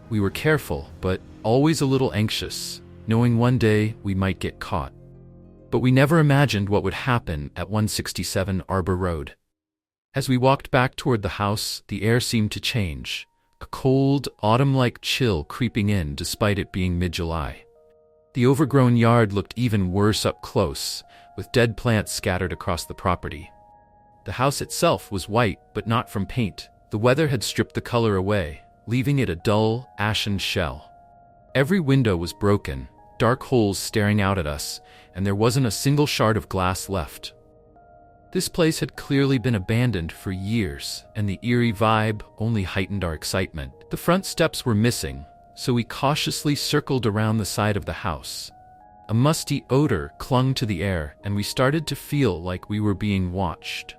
We were careful, but always a little anxious, knowing one day we might get caught. But we never imagined what would happen at 167 Arbor Road. As we walked back toward the house, the air seemed to change, a cold, autumn-like chill creeping in despite it being mid-July. The overgrown yard looked even worse up close, with dead plants scattered across the property. The house itself was white, but not from paint. The weather had stripped the color away, leaving it a dull, ashen shell. Every window was broken, dark holes staring out at us, and there wasn't a single shard of glass left. This place had clearly been abandoned for years, and the eerie vibe only heightened our excitement. The front steps were missing, so we cautiously circled around the side of the house. A musty odor clung to the air, and we started to feel like we were being watched.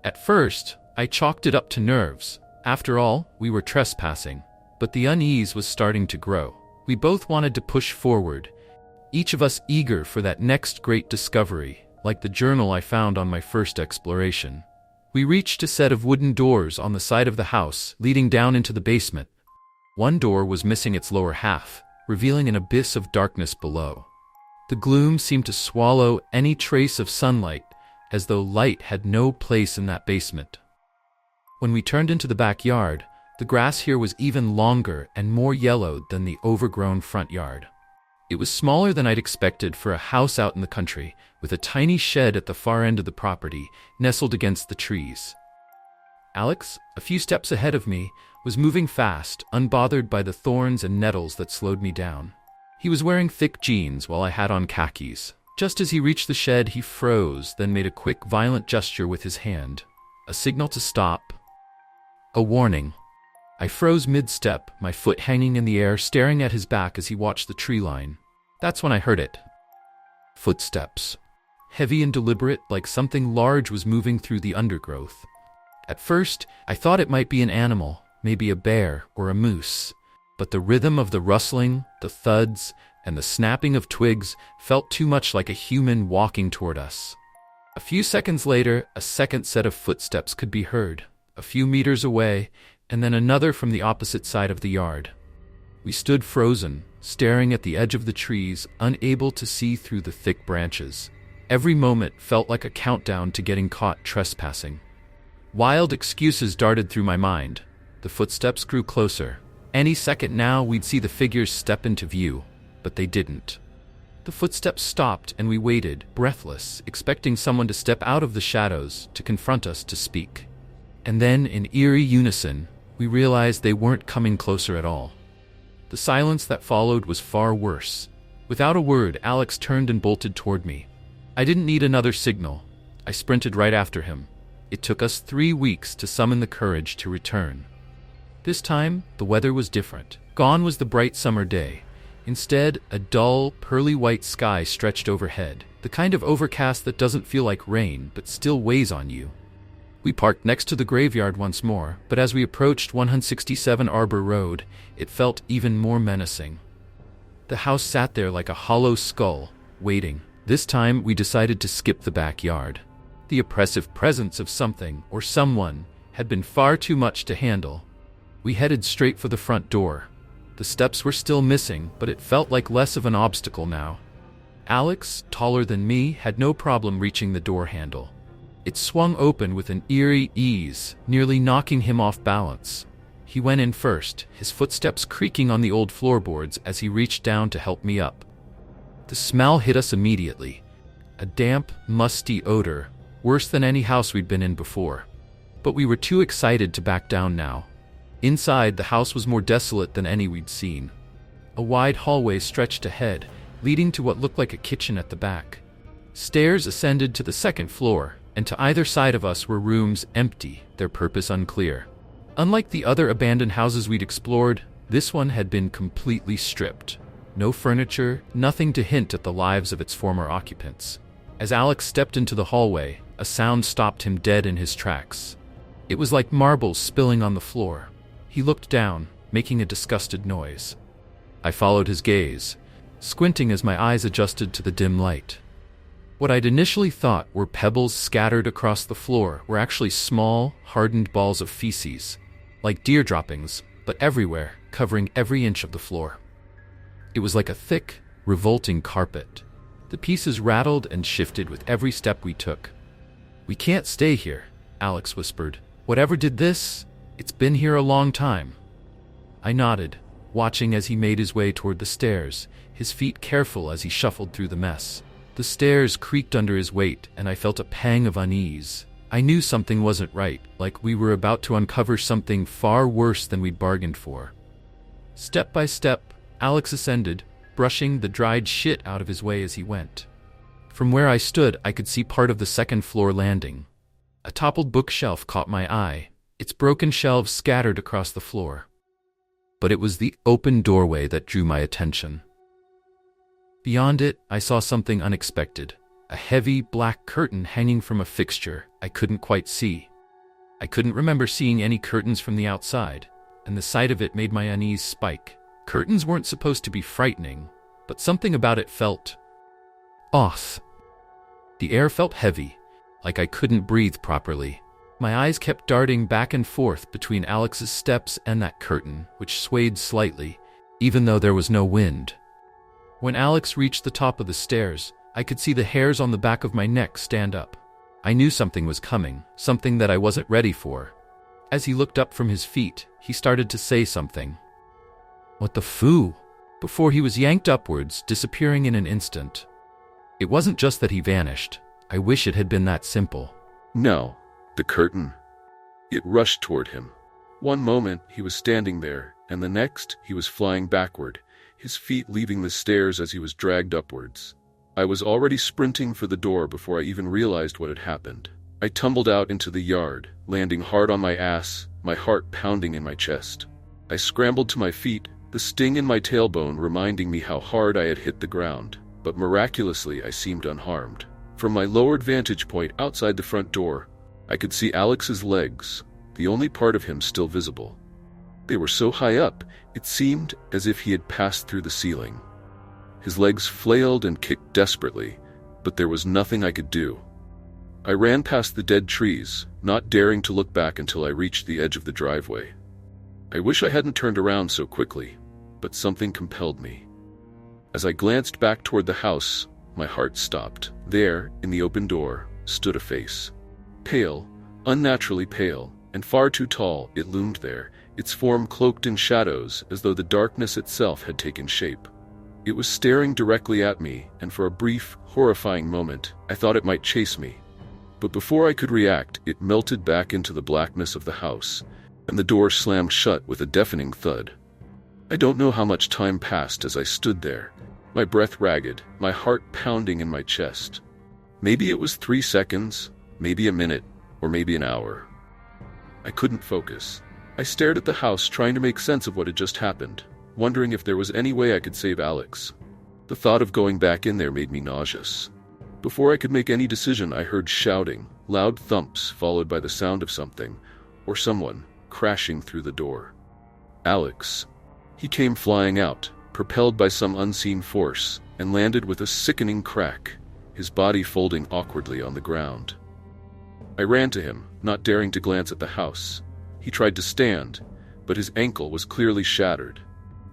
At first, I chalked it up to nerves. After all, we were trespassing, but the unease was starting to grow. We both wanted to push forward, each of us eager for that next great discovery, like the journal I found on my first exploration. We reached a set of wooden doors on the side of the house, leading down into the basement. One door was missing its lower half, revealing an abyss of darkness below. The gloom seemed to swallow any trace of sunlight, as though light had no place in that basement. When we turned into the backyard, the grass here was even longer and more yellowed than the overgrown front yard. It was smaller than I'd expected for a house out in the country, with a tiny shed at the far end of the property, nestled against the trees. Alex, a few steps ahead of me, was moving fast, unbothered by the thorns and nettles that slowed me down. He was wearing thick jeans while I had on khakis. Just as he reached the shed, he froze, then made a quick, violent gesture with his hand. A signal to stop. A warning. I froze mid-step, my foot hanging in the air, staring at his back as he watched the tree line. That's when I heard it. Footsteps. Heavy and deliberate, like something large was moving through the undergrowth. At first, I thought it might be an animal, maybe a bear or a moose. But the rhythm of the rustling, the thuds, and the snapping of twigs felt too much like a human walking toward us. A few seconds later, a second set of footsteps could be heard, a few meters away, and then another from the opposite side of the yard. We stood frozen, staring at the edge of the trees, unable to see through the thick branches. Every moment felt like a countdown to getting caught trespassing. Wild excuses darted through my mind. The footsteps grew closer. Any second now, we'd see the figures step into view, but they didn't. The footsteps stopped, and we waited, breathless, expecting someone to step out of the shadows, to confront us, to speak. And then, in eerie unison, we realized they weren't coming closer at all. The silence that followed was far worse. Without a word, Alex turned and bolted toward me. I didn't need another signal. I sprinted right after him. It took us 3 weeks to summon the courage to return. This time, the weather was different. Gone was the bright summer day. Instead, a dull, pearly white sky stretched overhead, the kind of overcast that doesn't feel like rain, but still weighs on you. We parked next to the graveyard once more, but as we approached 167 Arbor Road, it felt even more menacing. The house sat there like a hollow skull, waiting. This time, we decided to skip the backyard. The oppressive presence of something or someone had been far too much to handle. We headed straight for the front door. The steps were still missing, but it felt like less of an obstacle now. Alex, taller than me, had no problem reaching the door handle. It swung open with an eerie ease, nearly knocking him off balance. He went in first, his footsteps creaking on the old floorboards as he reached down to help me up. The smell hit us immediately. A damp, musty odor, worse than any house we'd been in before. But we were too excited to back down now. Inside, the house was more desolate than any we'd seen. A wide hallway stretched ahead, leading to what looked like a kitchen at the back. Stairs ascended to the second floor, and to either side of us were rooms empty, their purpose unclear. Unlike the other abandoned houses we'd explored, this one had been completely stripped. No furniture, nothing to hint at the lives of its former occupants. As Alex stepped into the hallway, a sound stopped him dead in his tracks. It was like marbles spilling on the floor. He looked down, making a disgusted noise. I followed his gaze, squinting as my eyes adjusted to the dim light. What I'd initially thought were pebbles scattered across the floor were actually small, hardened balls of feces, like deer droppings, but everywhere, covering every inch of the floor. It was like a thick, revolting carpet. The pieces rattled and shifted with every step we took. "We can't stay here," Alex whispered. "Whatever did this, it's been here a long time." I nodded, watching as he made his way toward the stairs, his feet careful as he shuffled through the mess. The stairs creaked under his weight, and I felt a pang of unease. I knew something wasn't right, like we were about to uncover something far worse than we'd bargained for. Step by step, Alex ascended, brushing the dried shit out of his way as he went. From where I stood, I could see part of the second-floor landing. A toppled bookshelf caught my eye, its broken shelves scattered across the floor. But it was the open doorway that drew my attention. Beyond it, I saw something unexpected, a heavy black curtain hanging from a fixture I couldn't quite see. I couldn't remember seeing any curtains from the outside, and the sight of it made my unease spike. Curtains weren't supposed to be frightening, but something about it felt off. The air felt heavy, like I couldn't breathe properly. My eyes kept darting back and forth between Alex's steps and that curtain, which swayed slightly, even though there was no wind. When Alex reached the top of the stairs, I could see the hairs on the back of my neck stand up. I knew something was coming, something that I wasn't ready for. As he looked up from his feet, he started to say something. "What the foo?" Before he was yanked upwards, disappearing in an instant. It wasn't just that he vanished. I wish it had been that simple. No, the curtain. It rushed toward him. One moment he was standing there, and the next he was flying backward, his feet leaving the stairs as he was dragged upwards. I was already sprinting for the door before I even realized what had happened. I tumbled out into the yard, landing hard on my ass, my heart pounding in my chest. I scrambled to my feet, the sting in my tailbone reminding me how hard I had hit the ground, but miraculously I seemed unharmed. From my lowered vantage point outside the front door, I could see Alex's legs, the only part of him still visible. They were so high up, it seemed as if he had passed through the ceiling. His legs flailed and kicked desperately, but there was nothing I could do. I ran past the dead trees, not daring to look back until I reached the edge of the driveway. I wish I hadn't turned around so quickly, but something compelled me. As I glanced back toward the house, my heart stopped. There, in the open door, stood a face. Pale, unnaturally pale, and far too tall, it loomed there, its form cloaked in shadows as though the darkness itself had taken shape. It was staring directly at me, and for a brief, horrifying moment, I thought it might chase me. But before I could react, it melted back into the blackness of the house, and the door slammed shut with a deafening thud. I don't know how much time passed as I stood there, my breath ragged, my heart pounding in my chest. Maybe it was 3 seconds, maybe a minute, or maybe an hour. I couldn't focus. I stared at the house, trying to make sense of what had just happened, wondering if there was any way I could save Alex. The thought of going back in there made me nauseous. Before I could make any decision, I heard shouting, loud thumps followed by the sound of something, or someone, crashing through the door. Alex. He came flying out, propelled by some unseen force, and landed with a sickening crack, his body folding awkwardly on the ground. I ran to him, not daring to glance at the house. He tried to stand, but his ankle was clearly shattered.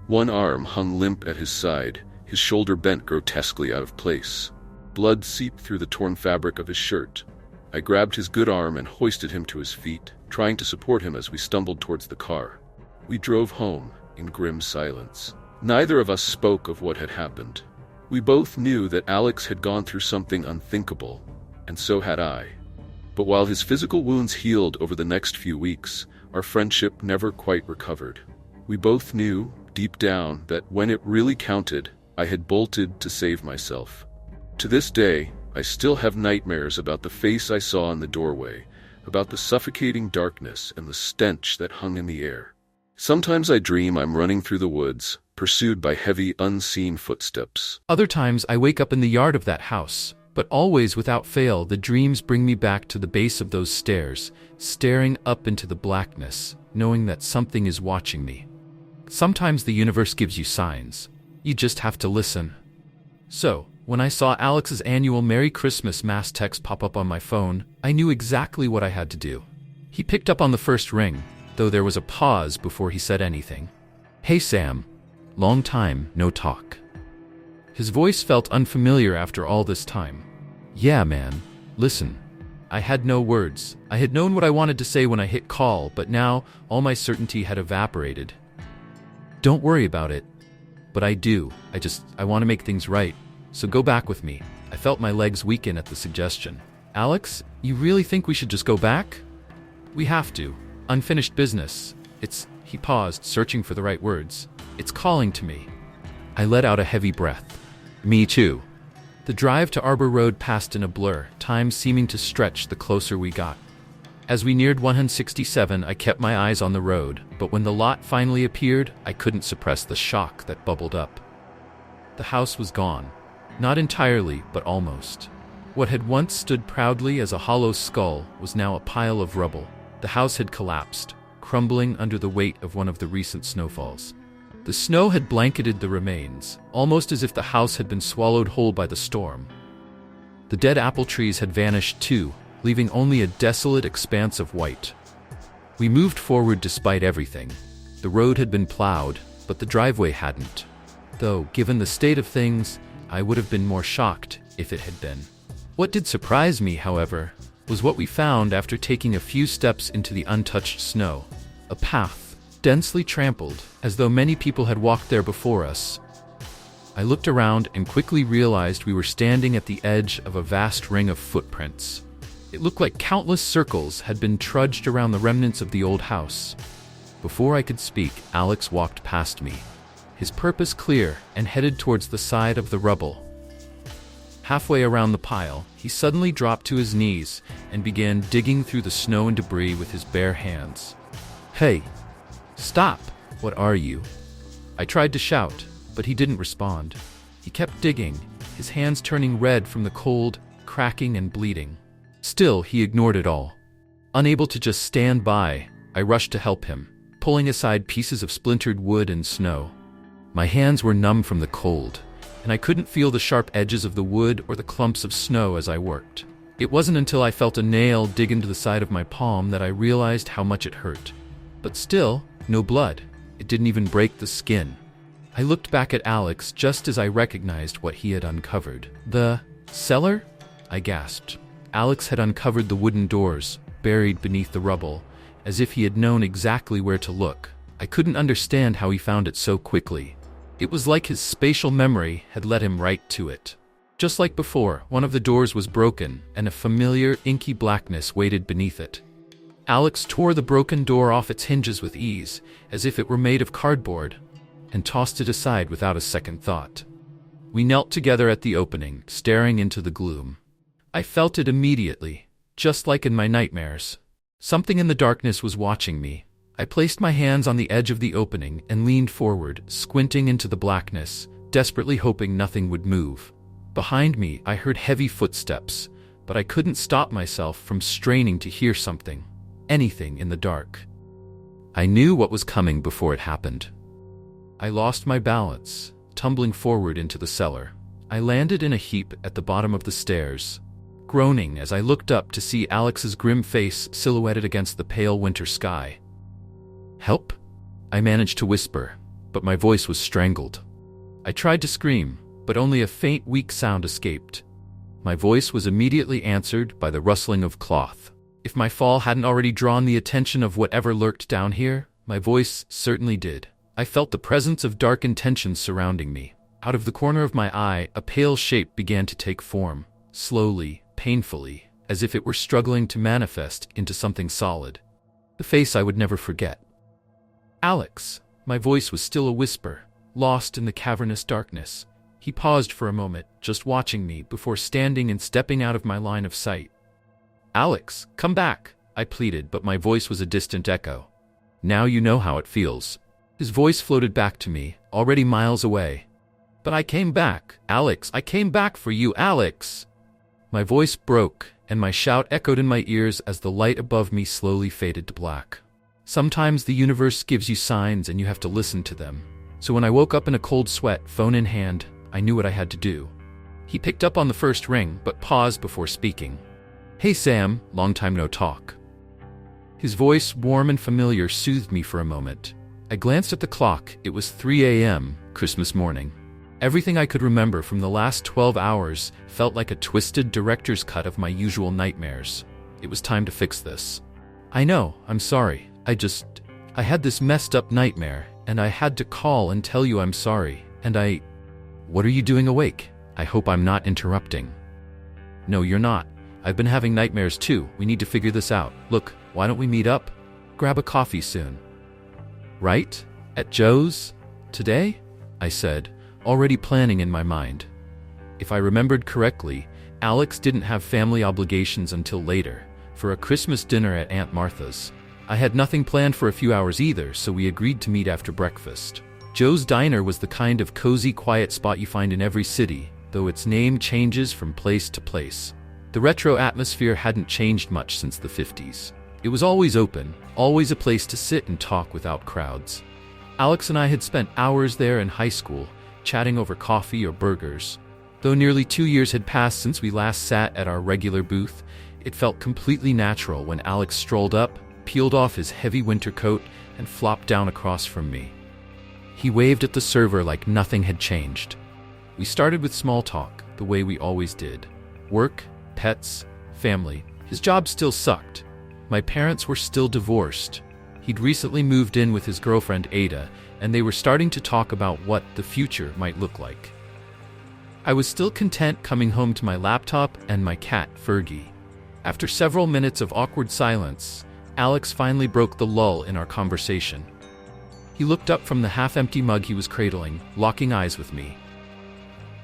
One arm hung limp at his side, his shoulder bent grotesquely out of place. Blood seeped through the torn fabric of his shirt. I grabbed his good arm and hoisted him to his feet, trying to support him as we stumbled towards the car. We drove home in grim silence. Neither of us spoke of what had happened. We both knew that Alex had gone through something unthinkable, and so had I. But while his physical wounds healed over the next few weeks, our friendship never quite recovered. We both knew, deep down, that when it really counted, I had bolted to save myself. To this day, I still have nightmares about the face I saw in the doorway, about the suffocating darkness and the stench that hung in the air. Sometimes I dream I'm running through the woods, pursued by heavy, unseen footsteps. Other times I wake up in the yard of that house, But always, without fail, the dreams bring me back to the base of those stairs, staring up into the blackness, knowing that something is watching me. Sometimes the universe gives you signs. You just have to listen. So, when I saw Alex's annual Merry Christmas mass text pop up on my phone, I knew exactly what I had to do. He picked up on the first ring, though there was a pause before he said anything. "Hey Sam, long time no talk." His voice felt unfamiliar after all this time. "Yeah, man, listen." I had no words. I had known what I wanted to say when I hit call, but now all my certainty had evaporated. "Don't worry about it." "But I do. I want to make things right. So go back with me." I felt my legs weaken at the suggestion. "Alex, you really think we should just go back?" "We have to. Unfinished business. He paused, searching for the right words. "It's calling to me." I let out a heavy breath. "Me too." The drive to Arbor Road passed in a blur, time seeming to stretch the closer we got. As we neared 167, I kept my eyes on the road, but when the lot finally appeared, I couldn't suppress the shock that bubbled up. The house was gone. Not entirely, but almost. What had once stood proudly as a hollow skull was now a pile of rubble. The house had collapsed, crumbling under the weight of one of the recent snowfalls. The snow had blanketed the remains, almost as if the house had been swallowed whole by the storm. The dead apple trees had vanished too, leaving only a desolate expanse of white. We moved forward despite everything. The road had been plowed, but the driveway hadn't. Though, given the state of things, I would have been more shocked if it had been. What did surprise me, however, was what we found after taking a few steps into the untouched snow. A path, densely trampled, as though many people had walked there before us. I looked around and quickly realized we were standing at the edge of a vast ring of footprints. It looked like countless circles had been trudged around the remnants of the old house. Before I could speak, Alex walked past me, his purpose clear, and headed towards the side of the rubble. Halfway around the pile, he suddenly dropped to his knees and began digging through the snow and debris with his bare hands. "Hey! Stop! What are you?" I tried to shout, but he didn't respond. He kept digging, his hands turning red from the cold, cracking and bleeding. Still, he ignored it all. Unable to just stand by, I rushed to help him, pulling aside pieces of splintered wood and snow. My hands were numb from the cold, and I couldn't feel the sharp edges of the wood or the clumps of snow as I worked. It wasn't until I felt a nail dig into the side of my palm that I realized how much it hurt. But still, no blood. It didn't even break the skin. I looked back at Alex just as I recognized what he had uncovered. "The cellar?" I gasped. Alex had uncovered the wooden doors, buried beneath the rubble, as if he had known exactly where to look. I couldn't understand how he found it so quickly. It was like his spatial memory had led him right to it. Just like before, one of the doors was broken, and a familiar, inky blackness waited beneath it. Alex tore the broken door off its hinges with ease, as if it were made of cardboard, and tossed it aside without a second thought. We knelt together at the opening, staring into the gloom. I felt it immediately, just like in my nightmares. Something in the darkness was watching me. I placed my hands on the edge of the opening and leaned forward, squinting into the blackness, desperately hoping nothing would move. Behind me, I heard heavy footsteps, but I couldn't stop myself from straining to hear something. Anything in the dark. I knew what was coming before it happened. I lost my balance, tumbling forward into the cellar. I landed in a heap at the bottom of the stairs, groaning as I looked up to see Alex's grim face silhouetted against the pale winter sky. "Help?" I managed to whisper, but my voice was strangled. I tried to scream, but only a faint, weak sound escaped. My voice was immediately answered by the rustling of cloth. If my fall hadn't already drawn the attention of whatever lurked down here, my voice certainly did. I felt the presence of dark intentions surrounding me. Out of the corner of my eye, a pale shape began to take form, slowly, painfully, as if it were struggling to manifest into something solid. The face I would never forget. "Alex!" My voice was still a whisper, lost in the cavernous darkness. He paused for a moment, just watching me, before standing and stepping out of my line of sight. "Alex, come back!" I pleaded, but my voice was a distant echo. "Now you know how it feels." His voice floated back to me, already miles away. "But I came back, Alex, I came back for you, Alex!" My voice broke, and my shout echoed in my ears as the light above me slowly faded to black. Sometimes the universe gives you signs and you have to listen to them. So when I woke up in a cold sweat, phone in hand, I knew what I had to do. He picked up on the first ring, but paused before speaking. "Hey Sam, long time no talk." His voice, warm and familiar, soothed me for a moment. I glanced at the clock. It was 3 a.m., Christmas morning. Everything I could remember from the last 12 hours felt like a twisted director's cut of my usual nightmares. It was time to fix this. "I know, I'm sorry. I had this messed up nightmare, and I had to call and tell you I'm sorry, and What are you doing awake? I hope I'm not interrupting." "No, you're not. I've been having nightmares too. We need to figure this out. Look, why don't we meet up? Grab a coffee soon." "Right? At Joe's? Today?" I said, already planning in my mind. If I remembered correctly, Alex didn't have family obligations until later, for a Christmas dinner at Aunt Martha's. I had nothing planned for a few hours either, so we agreed to meet after breakfast. Joe's Diner was the kind of cozy, quiet spot you find in every city, though its name changes from place to place. The retro atmosphere hadn't changed much since the 50s. It was always open, always a place to sit and talk without crowds. Alex and I had spent hours there in high school, chatting over coffee or burgers. Though nearly 2 years had passed since we last sat at our regular booth, it felt completely natural when Alex strolled up, peeled off his heavy winter coat, and flopped down across from me. He waved at the server like nothing had changed. We started with small talk, the way we always did. Work, pets, family. His job still sucked. My parents were still divorced. He'd recently moved in with his girlfriend Ada, and they were starting to talk about what the future might look like. I was still content coming home to my laptop and my cat, Fergie. After several minutes of awkward silence, Alex finally broke the lull in our conversation. He looked up from the half-empty mug he was cradling, locking eyes with me.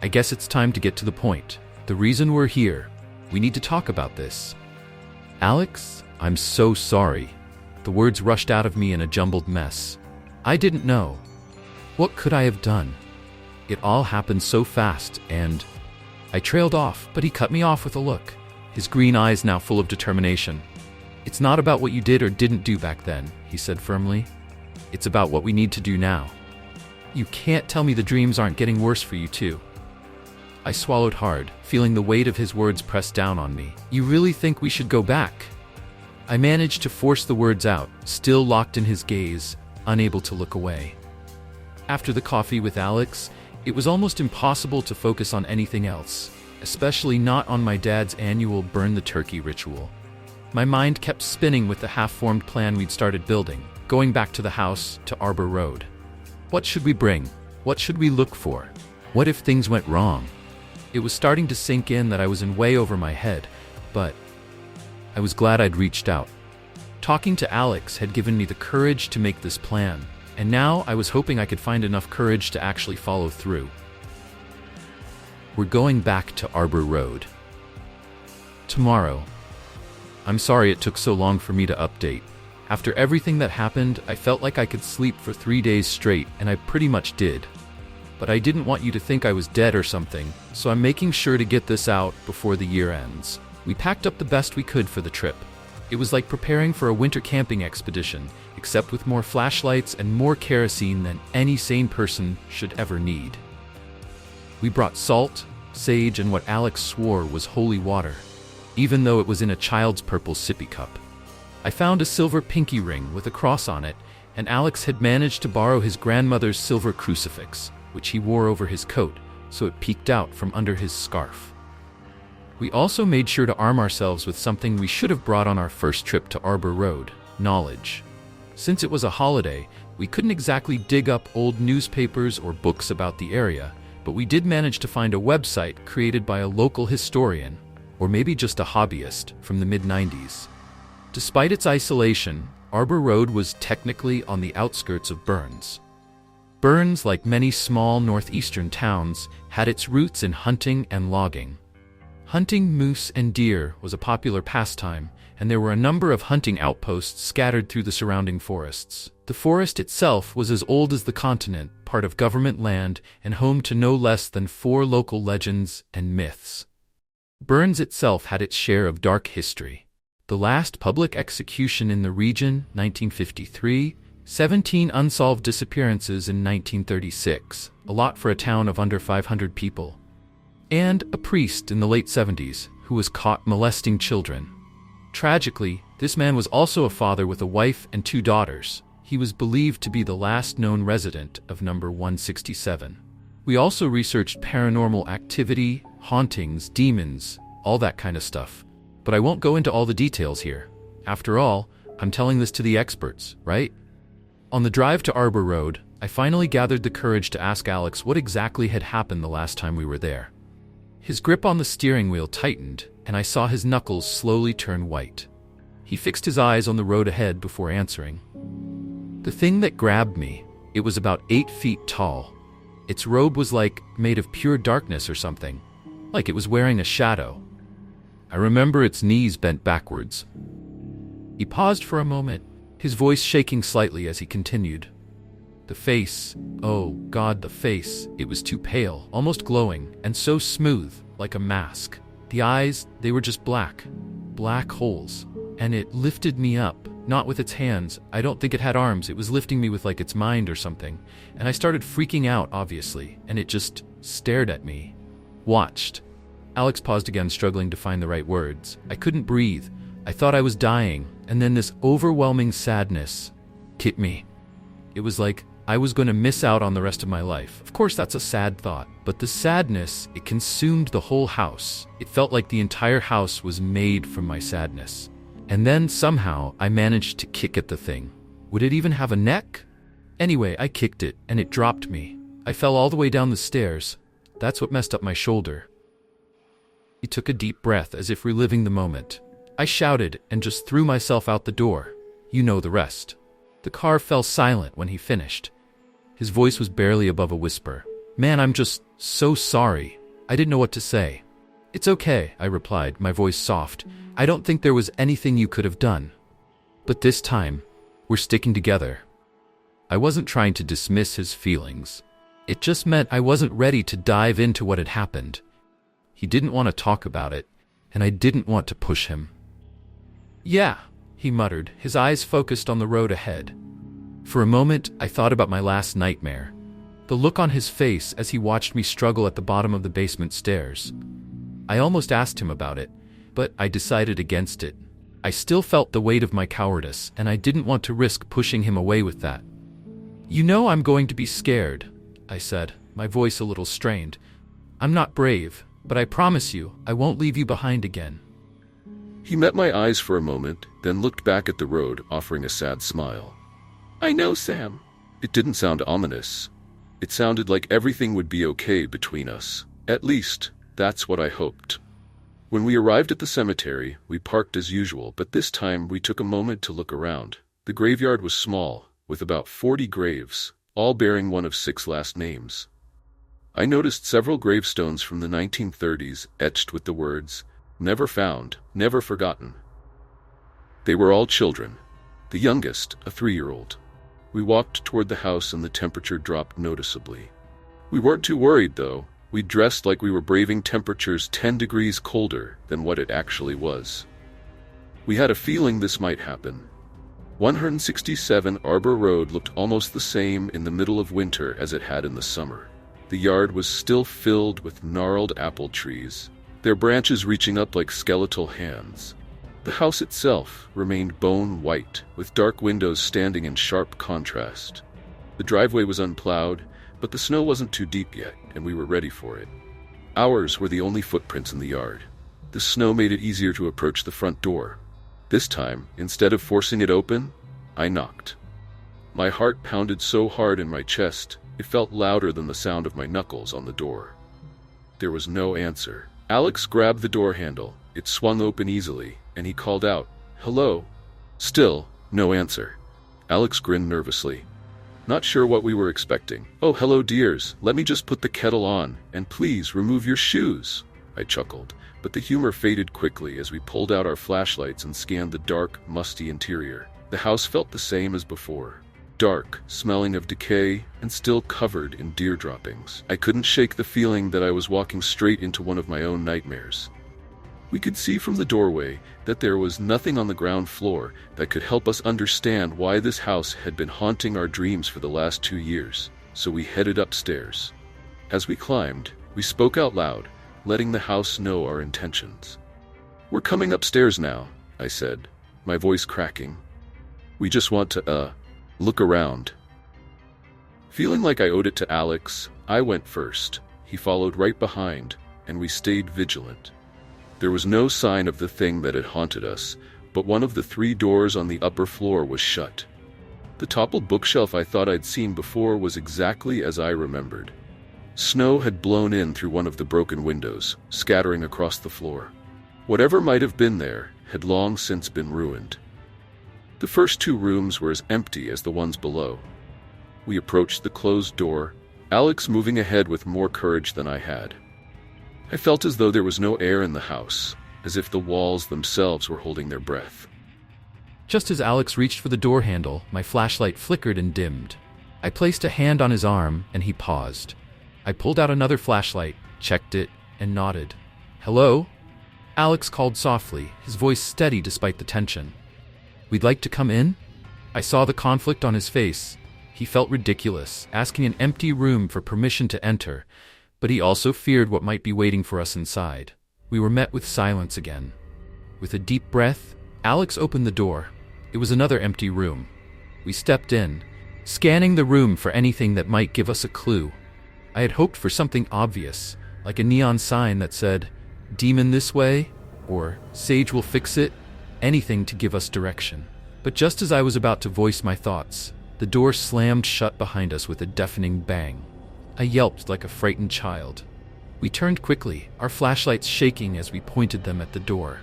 "I guess it's time to get to the point. The reason we're here. We need to talk about this." "Alex, I'm so sorry." The words rushed out of me in a jumbled mess. I didn't know. What could I have done? It all happened so fast, and I trailed off, but he cut me off with a look, his green eyes now full of determination. "It's not about what you did or didn't do back then," he said firmly. "It's about what we need to do now. You can't tell me the dreams aren't getting worse for you too." I swallowed hard, feeling the weight of his words press down on me. "You really think we should go back?" I managed to force the words out, still locked in his gaze, unable to look away. After the coffee with Alex, it was almost impossible to focus on anything else, especially not on my dad's annual burn the turkey ritual. My mind kept spinning with the half-formed plan we'd started building, going back to the house, to Arbor Road. What should we bring? What should we look for? What if things went wrong? It was starting to sink in that I was in way over my head, but I was glad I'd reached out. Talking to Alex had given me the courage to make this plan, and now I was hoping I could find enough courage to actually follow through. We're going back to Arbor Road. Tomorrow. I'm sorry it took so long for me to update. After everything that happened, I felt like I could sleep for 3 days straight, and I pretty much did. But I didn't want you to think I was dead or something, so I'm making sure to get this out before the year ends. We packed up the best we could for the trip. It was like preparing for a winter camping expedition, except with more flashlights and more kerosene than any sane person should ever need. We brought salt, sage, and what Alex swore was holy water, even though it was in a child's purple sippy cup. I found a silver pinky ring with a cross on it, and Alex had managed to borrow his grandmother's silver crucifix, which he wore over his coat, so it peeked out from under his scarf. We also made sure to arm ourselves with something we should have brought on our first trip to Arbor Road: knowledge. Since it was a holiday, we couldn't exactly dig up old newspapers or books about the area, but we did manage to find a website created by a local historian, or maybe just a hobbyist, from the mid-90s. Despite its isolation, Arbor Road was technically on the outskirts of Burns. Burns, like many small northeastern towns, had its roots in hunting and logging. Hunting moose and deer was a popular pastime, and there were a number of hunting outposts scattered through the surrounding forests. The forest itself was as old as the continent, part of government land, and home to no less than 4 local legends and myths. Burns itself had its share of dark history. The last public execution in the region, 1953, 17 unsolved disappearances in 1936, a lot for a town of under 500 people, and a priest in the late 70s who was caught molesting children. Tragically, this man was also a father with a wife and 2 daughters. He was believed to be the last known resident of number 167. We also researched paranormal activity, hauntings, demons, all that kind of stuff. But I won't go into all the details here. After all, I'm telling this to the experts, right? On the drive to Arbor Road, I finally gathered the courage to ask Alex what exactly had happened the last time we were there. His grip on the steering wheel tightened, and I saw his knuckles slowly turn white. He fixed his eyes on the road ahead before answering. The thing that grabbed me, it was about 8 feet tall. Its robe was like made of pure darkness or something, like it was wearing a shadow. I remember its knees bent backwards. He paused for a moment, his voice shaking slightly as he continued. The face, oh God, the face, it was too pale, almost glowing, and so smooth, like a mask. The eyes, they were just black holes. And it lifted me up, not with its hands. I don't think it had arms. It was lifting me with like its mind or something. And I started freaking out, obviously, and it just stared at me. Watched. Alex paused again, struggling to find the right words. I couldn't breathe. I thought I was dying, and then this overwhelming sadness hit me. It was like I was going to miss out on the rest of my life. Of course, that's a sad thought, but the sadness, it consumed the whole house. It felt like the entire house was made from my sadness. And then somehow I managed to kick at the thing. Would it even have a neck? Anyway, I kicked it, and it dropped me. I fell all the way down the stairs. That's what messed up my shoulder. He took a deep breath as if reliving the moment. I shouted and just threw myself out the door. You know the rest. The car fell silent when he finished. His voice was barely above a whisper. Man, I'm just so sorry. I didn't know what to say. It's okay, I replied, my voice soft. I don't think there was anything you could have done. But this time, we're sticking together. I wasn't trying to dismiss his feelings. It just meant I wasn't ready to dive into what had happened. He didn't want to talk about it, and I didn't want to push him. Yeah, he muttered, his eyes focused on the road ahead. For a moment, I thought about my last nightmare. The look on his face as he watched me struggle at the bottom of the basement stairs. I almost asked him about it, but I decided against it. I still felt the weight of my cowardice, and I didn't want to risk pushing him away with that. You know I'm going to be scared, I said, my voice a little strained. I'm not brave, but I promise you, I won't leave you behind again. He met my eyes for a moment, then looked back at the road, offering a sad smile. I know, Sam. It didn't sound ominous. It sounded like everything would be okay between us. At least, that's what I hoped. When we arrived at the cemetery, we parked as usual, but this time we took a moment to look around. The graveyard was small, with about 40 graves, all bearing one of 6 last names. I noticed several gravestones from the 1930s etched with the words, "Never found, never forgotten." They were all children, the youngest a 3-year-old. We walked toward the house and the temperature dropped noticeably. We weren't too worried, though. We dressed like we were braving temperatures 10 degrees colder than what it actually was. We had a feeling this might happen. 167 Arbor Road looked almost the same in the middle of winter as it had in the summer. The yard was still filled with gnarled apple trees, their branches reaching up like skeletal hands. The house itself remained bone white, with dark windows standing in sharp contrast. The driveway was unplowed, but the snow wasn't too deep yet, and we were ready for it. Ours were the only footprints in the yard. The snow made it easier to approach the front door. This time, instead of forcing it open, I knocked. My heart pounded so hard in my chest, it felt louder than the sound of my knuckles on the door. There was no answer. Alex grabbed the door handle. It swung open easily, and he called out, "Hello?" Still, no answer. Alex grinned nervously, not sure what we were expecting. "Oh, hello, dears. Let me just put the kettle on, and please remove your shoes," I chuckled. But the humor faded quickly as we pulled out our flashlights and scanned the dark, musty interior. The house felt the same as before. Dark, smelling of decay, and still covered in deer droppings. I couldn't shake the feeling that I was walking straight into one of my own nightmares. We could see from the doorway that there was nothing on the ground floor that could help us understand why this house had been haunting our dreams for the last 2 years, so we headed upstairs. As we climbed, we spoke out loud, letting the house know our intentions. "We're coming upstairs now," I said, my voice cracking. "We just want to, look around." Feeling like I owed it to Alex, I went first. He followed right behind, and we stayed vigilant. There was no sign of the thing that had haunted us, but one of the 3 doors on the upper floor was shut. The toppled bookshelf I thought I'd seen before was exactly as I remembered. Snow had blown in through one of the broken windows, scattering across the floor. Whatever might have been there had long since been ruined. The first 2 rooms were as empty as the ones below. We approached the closed door, Alex moving ahead with more courage than I had. I felt as though there was no air in the house, as if the walls themselves were holding their breath. Just as Alex reached for the door handle, my flashlight flickered and dimmed. I placed a hand on his arm, and he paused. I pulled out another flashlight, checked it, and nodded. "Hello?" Alex called softly, his voice steady despite the tension. "We'd like to come in?" I saw the conflict on his face. He felt ridiculous, asking an empty room for permission to enter, but he also feared what might be waiting for us inside. We were met with silence again. With a deep breath, Alex opened the door. It was another empty room. We stepped in, scanning the room for anything that might give us a clue. I had hoped for something obvious, like a neon sign that said, "Demon this way," or "Sage will fix it," anything to give us direction. But just as I was about to voice my thoughts, the door slammed shut behind us with a deafening bang. I yelped like a frightened child. We turned quickly, our flashlights shaking as we pointed them at the door.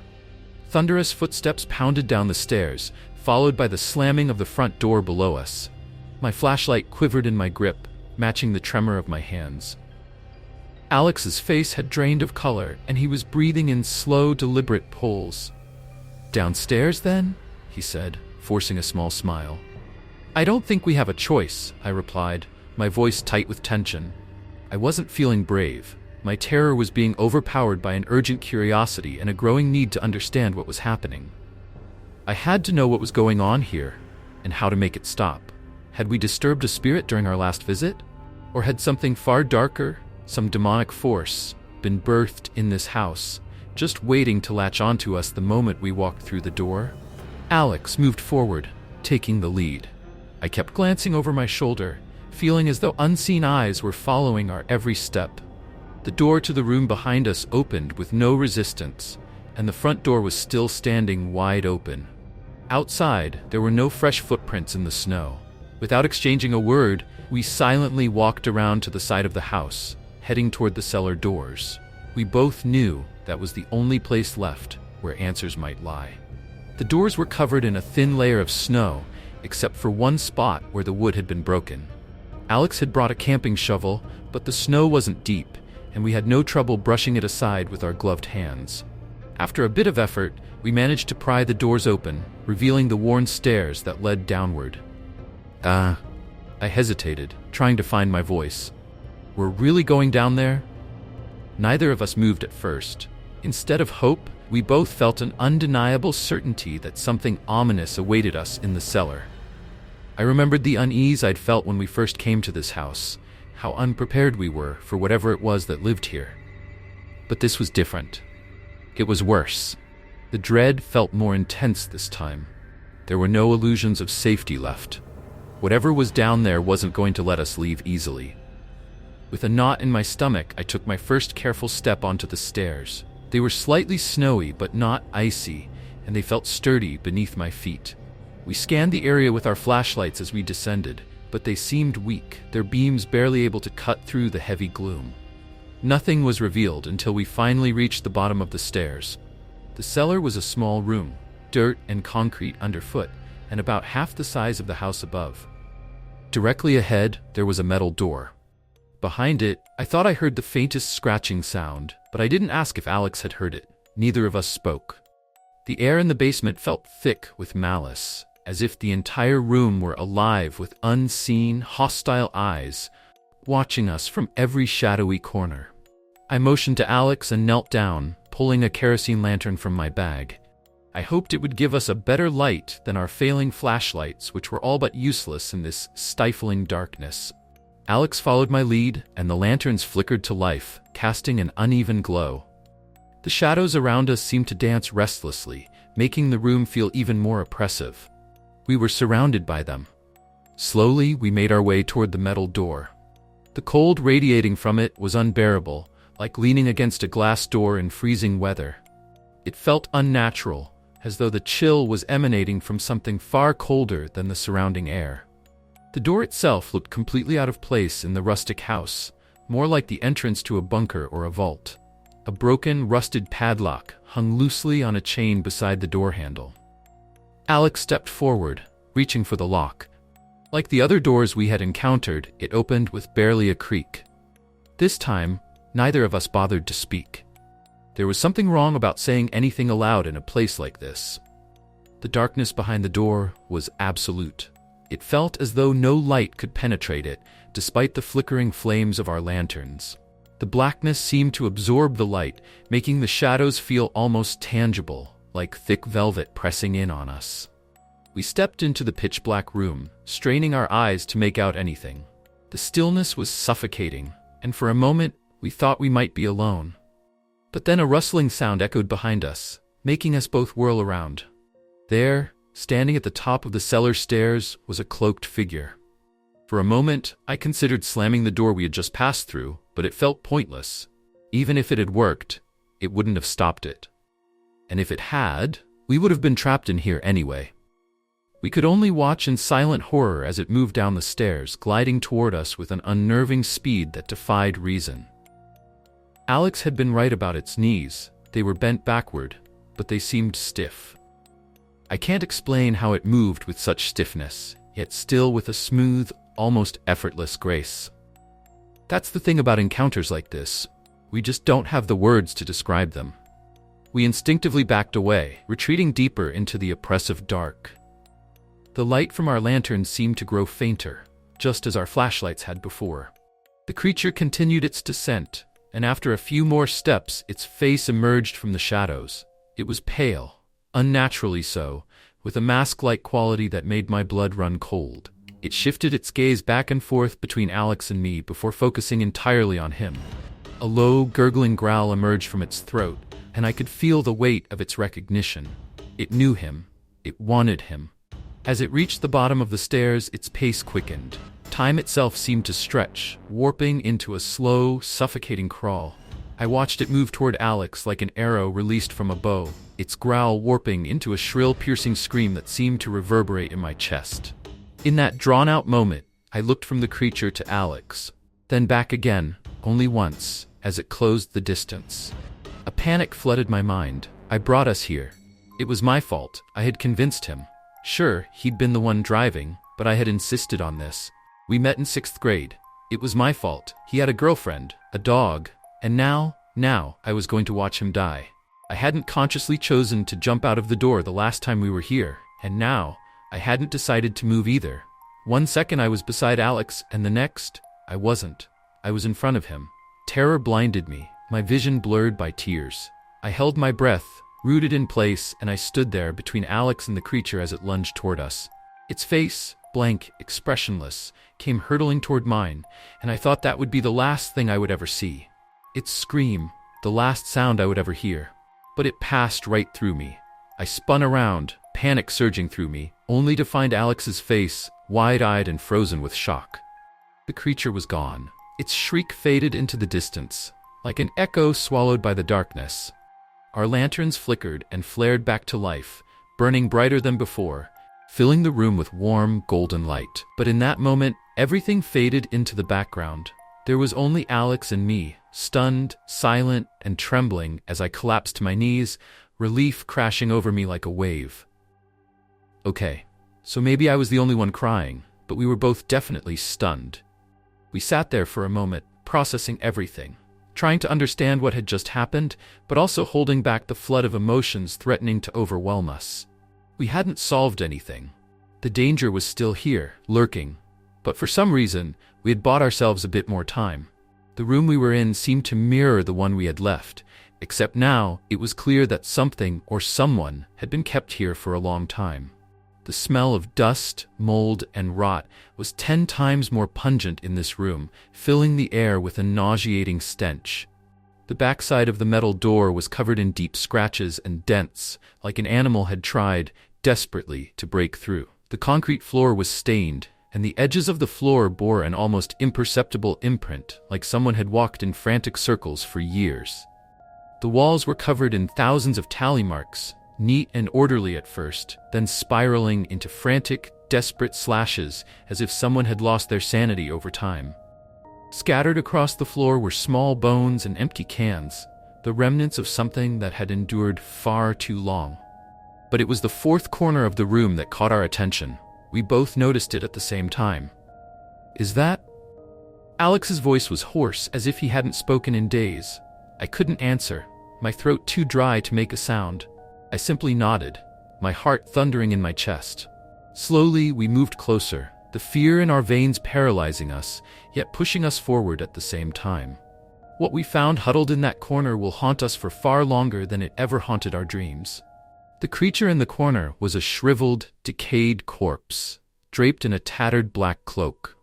Thunderous footsteps pounded down the stairs, followed by the slamming of the front door below us. My flashlight quivered in my grip, matching the tremor of my hands. Alex's face had drained of color, and he was breathing in slow, deliberate pulls. "Downstairs, then?" he said, forcing a small smile. "I don't think we have a choice," I replied, my voice tight with tension. I wasn't feeling brave. My terror was being overpowered by an urgent curiosity and a growing need to understand what was happening. I had to know what was going on here, and how to make it stop. Had we disturbed a spirit during our last visit? Or had something far darker, some demonic force, been birthed in this house, just waiting to latch onto us the moment we walked through the door? Alex moved forward, taking the lead. I kept glancing over my shoulder, feeling as though unseen eyes were following our every step. The door to the room behind us opened with no resistance, and the front door was still standing wide open. Outside, there were no fresh footprints in the snow. Without exchanging a word, we silently walked around to the side of the house, heading toward the cellar doors. We both knew that was the only place left where answers might lie. The doors were covered in a thin layer of snow, except for one spot where the wood had been broken. Alex had brought a camping shovel, but the snow wasn't deep, and we had no trouble brushing it aside with our gloved hands. After a bit of effort, we managed to pry the doors open, revealing the worn stairs that led downward. I hesitated, trying to find my voice. "We're really going down there?" Neither of us moved at first. Instead of hope, we both felt an undeniable certainty that something ominous awaited us in the cellar. I remembered the unease I'd felt when we first came to this house, how unprepared we were for whatever it was that lived here. But this was different. It was worse. The dread felt more intense this time. There were no illusions of safety left. Whatever was down there wasn't going to let us leave easily. With a knot in my stomach, I took my first careful step onto the stairs. They were slightly snowy but not icy, and they felt sturdy beneath my feet. We scanned the area with our flashlights as we descended, but they seemed weak, their beams barely able to cut through the heavy gloom. Nothing was revealed until we finally reached the bottom of the stairs. The cellar was a small room, dirt and concrete underfoot, and about half the size of the house above. Directly ahead, there was a metal door. Behind it, I thought I heard the faintest scratching sound, but I didn't ask if Alex had heard it. Neither of us spoke. The air in the basement felt thick with malice, as if the entire room were alive with unseen, hostile eyes, watching us from every shadowy corner. I motioned to Alex and knelt down, pulling a kerosene lantern from my bag. I hoped it would give us a better light than our failing flashlights, which were all but useless in this stifling darkness. Alex followed my lead, and the lanterns flickered to life, casting an uneven glow. The shadows around us seemed to dance restlessly, making the room feel even more oppressive. We were surrounded by them. Slowly, we made our way toward the metal door. The cold radiating from it was unbearable, like leaning against a glass door in freezing weather. It felt unnatural, as though the chill was emanating from something far colder than the surrounding air. The door itself looked completely out of place in the rustic house, more like the entrance to a bunker or a vault. A broken, rusted padlock hung loosely on a chain beside the door handle. Alex stepped forward, reaching for the lock. Like the other doors we had encountered, it opened with barely a creak. This time, neither of us bothered to speak. There was something wrong about saying anything aloud in a place like this. The darkness behind the door was absolute. It felt as though no light could penetrate it, despite the flickering flames of our lanterns. The blackness seemed to absorb the light, making the shadows feel almost tangible, like thick velvet pressing in on us. We stepped into the pitch-black room, straining our eyes to make out anything. The stillness was suffocating, and for a moment, we thought we might be alone. But then a rustling sound echoed behind us, making us both whirl around. There, standing at the top of the cellar stairs, was a cloaked figure. For a moment, I considered slamming the door we had just passed through, but it felt pointless. Even if it had worked, it wouldn't have stopped it. And if it had, we would have been trapped in here anyway. We could only watch in silent horror as it moved down the stairs, gliding toward us with an unnerving speed that defied reason. Alex had been right about its knees. They were bent backward, but they seemed stiff. I can't explain how it moved with such stiffness, yet still with a smooth, almost effortless grace. That's the thing about encounters like this. We just don't have the words to describe them. We instinctively backed away, retreating deeper into the oppressive dark. The light from our lanterns seemed to grow fainter, just as our flashlights had before. The creature continued its descent, and after a few more steps, its face emerged from the shadows. It was pale, unnaturally so, with a mask-like quality that made my blood run cold. It shifted its gaze back and forth between Alex and me before focusing entirely on him. A low, gurgling growl emerged from its throat, and I could feel the weight of its recognition. It knew him. It wanted him. As it reached the bottom of the stairs, its pace quickened. Time itself seemed to stretch, warping into a slow, suffocating crawl. I watched it move toward Alex like an arrow released from a bow, its growl warping into a shrill, piercing scream that seemed to reverberate in my chest. In that drawn-out moment, I looked from the creature to Alex, then back again, only once, as it closed the distance. A panic flooded my mind. I brought us here. It was my fault. I had convinced him. Sure, he'd been the one driving, but I had insisted on this. We met in 6th grade. It was my fault. He had a girlfriend, a dog, and now I was going to watch him die. I hadn't consciously chosen to jump out of the door the last time we were here, and now I hadn't decided to move either. One second I was beside Alex, and the next, I wasn't. I was in front of him. Terror blinded me, my vision blurred by tears. I held my breath, rooted in place, and I stood there between Alex and the creature as it lunged toward us. Its face, blank, expressionless, came hurtling toward mine, and I thought that would be the last thing I would ever see. Its scream, the last sound I would ever hear. But it passed right through me. I spun around, panic surging through me, only to find Alex's face, wide-eyed and frozen with shock. The creature was gone. Its shriek faded into the distance, like an echo swallowed by the darkness. Our lanterns flickered and flared back to life, burning brighter than before, filling the room with warm, golden light. But in that moment, everything faded into the background. There was only Alex and me, stunned, silent, and trembling as I collapsed to my knees, relief crashing over me like a wave. Okay, so maybe I was the only one crying, but we were both definitely stunned. We sat there for a moment, processing everything, trying to understand what had just happened, but also holding back the flood of emotions threatening to overwhelm us. We hadn't solved anything. The danger was still here, lurking, but for some reason, we had bought ourselves a bit more time. The room we were in seemed to mirror the one we had left, Except now, it was clear that something or someone had been kept here for a long time. The smell of dust, mold, and rot was 10 times more pungent in this room, filling the air with a nauseating stench. The backside of the metal door was covered in deep scratches and dents, like an animal had tried, desperately, to break through. The concrete floor was stained, and the edges of the floor bore an almost imperceptible imprint, like someone had walked in frantic circles for years. The walls were covered in thousands of tally marks, neat and orderly at first, then spiraling into frantic, desperate slashes as if someone had lost their sanity over time. Scattered across the floor were small bones and empty cans, the remnants of something that had endured far too long. But it was the fourth corner of the room that caught our attention. We both noticed it at the same time. "Is that?" Alex's voice was hoarse, as if he hadn't spoken in days. I couldn't answer, my throat too dry to make a sound. I simply nodded, my heart thundering in my chest. Slowly, we moved closer, the fear in our veins paralyzing us, yet pushing us forward at the same time. What we found huddled in that corner will haunt us for far longer than it ever haunted our dreams. The creature in the corner was a shriveled, decayed corpse, draped in a tattered black cloak.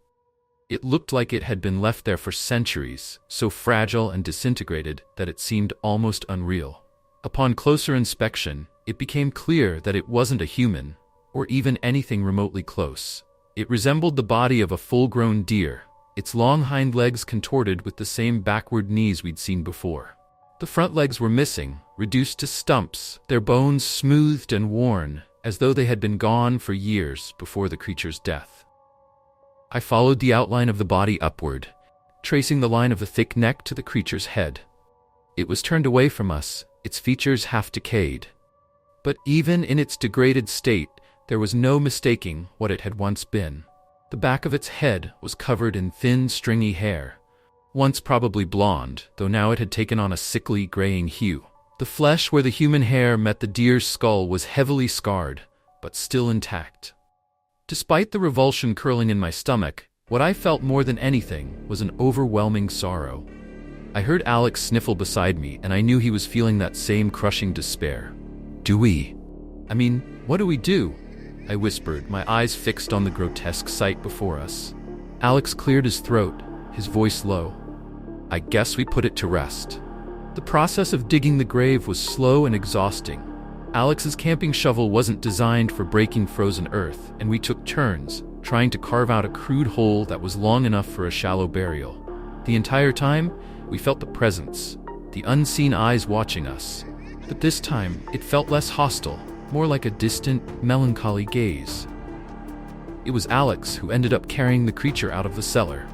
It looked like it had been left there for centuries, so fragile and disintegrated that it seemed almost unreal. Upon closer inspection, it became clear that it wasn't a human, or even anything remotely close. It resembled the body of a full-grown deer, its long hind legs contorted with the same backward knees we'd seen before. The front legs were missing, reduced to stumps, their bones smoothed and worn, as though they had been gone for years before the creature's death. I followed the outline of the body upward, tracing the line of the thick neck to the creature's head. It was turned away from us, its features half decayed. But even in its degraded state, there was no mistaking what it had once been. The back of its head was covered in thin, stringy hair, once probably blonde, though now it had taken on a sickly, graying hue. The flesh where the human hair met the deer's skull was heavily scarred, but still intact. Despite the revulsion curling in my stomach, what I felt more than anything was an overwhelming sorrow. I heard Alex sniffle beside me, and I knew he was feeling that same crushing despair. What do we do? I whispered, my eyes fixed on the grotesque sight before us. Alex cleared his throat, his voice low. "I guess we put it to rest." The process of digging the grave was slow and exhausting. Alex's camping shovel wasn't designed for breaking frozen earth, and we took turns, trying to carve out a crude hole that was long enough for a shallow burial. The entire time, we felt the presence, the unseen eyes watching us. But this time, it felt less hostile, more like a distant, melancholy gaze. It was Alex who ended up carrying the creature out of the cellar.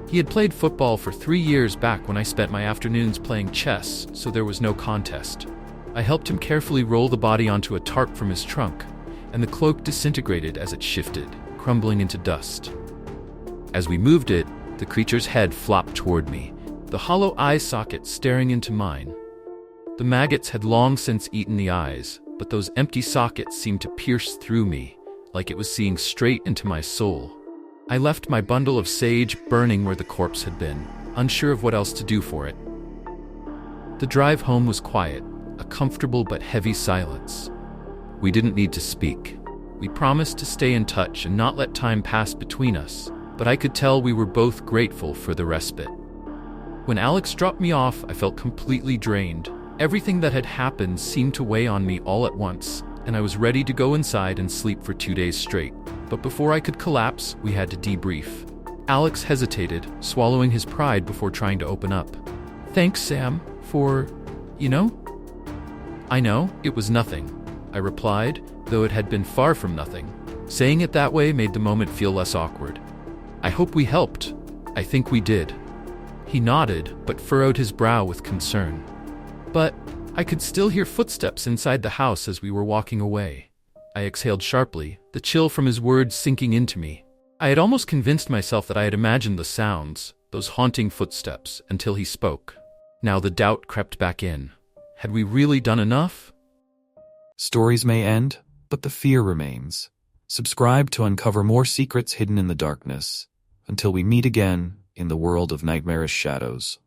He had played football for 3 years back when I spent my afternoons playing chess, so there was no contest. I helped him carefully roll the body onto a tarp from his trunk, and the cloak disintegrated as it shifted, crumbling into dust. As we moved it, the creature's head flopped toward me, the hollow eye socket staring into mine. The maggots had long since eaten the eyes, but those empty sockets seemed to pierce through me, like it was seeing straight into my soul. I left my bundle of sage burning where the corpse had been, unsure of what else to do for it. The drive home was quiet, a comfortable but heavy silence. We didn't need to speak. We promised to stay in touch and not let time pass between us, but I could tell we were both grateful for the respite. When Alex dropped me off, I felt completely drained. Everything that had happened seemed to weigh on me all at once, and I was ready to go inside and sleep for 2 days straight. But before I could collapse, we had to debrief. Alex hesitated, swallowing his pride before trying to open up. "Thanks, Sam, for, "I know, it was nothing," I replied, though it had been far from nothing. Saying it that way made the moment feel less awkward. "I hope we helped." "I think we did." He nodded, but furrowed his brow with concern. "But I could still hear footsteps inside the house as we were walking away." I exhaled sharply, the chill from his words sinking into me. I had almost convinced myself that I had imagined the sounds, those haunting footsteps, until he spoke. Now the doubt crept back in. Had we really done enough? Stories may end, but the fear remains. Subscribe to uncover more secrets hidden in the darkness. Until we meet again in the world of nightmarish shadows.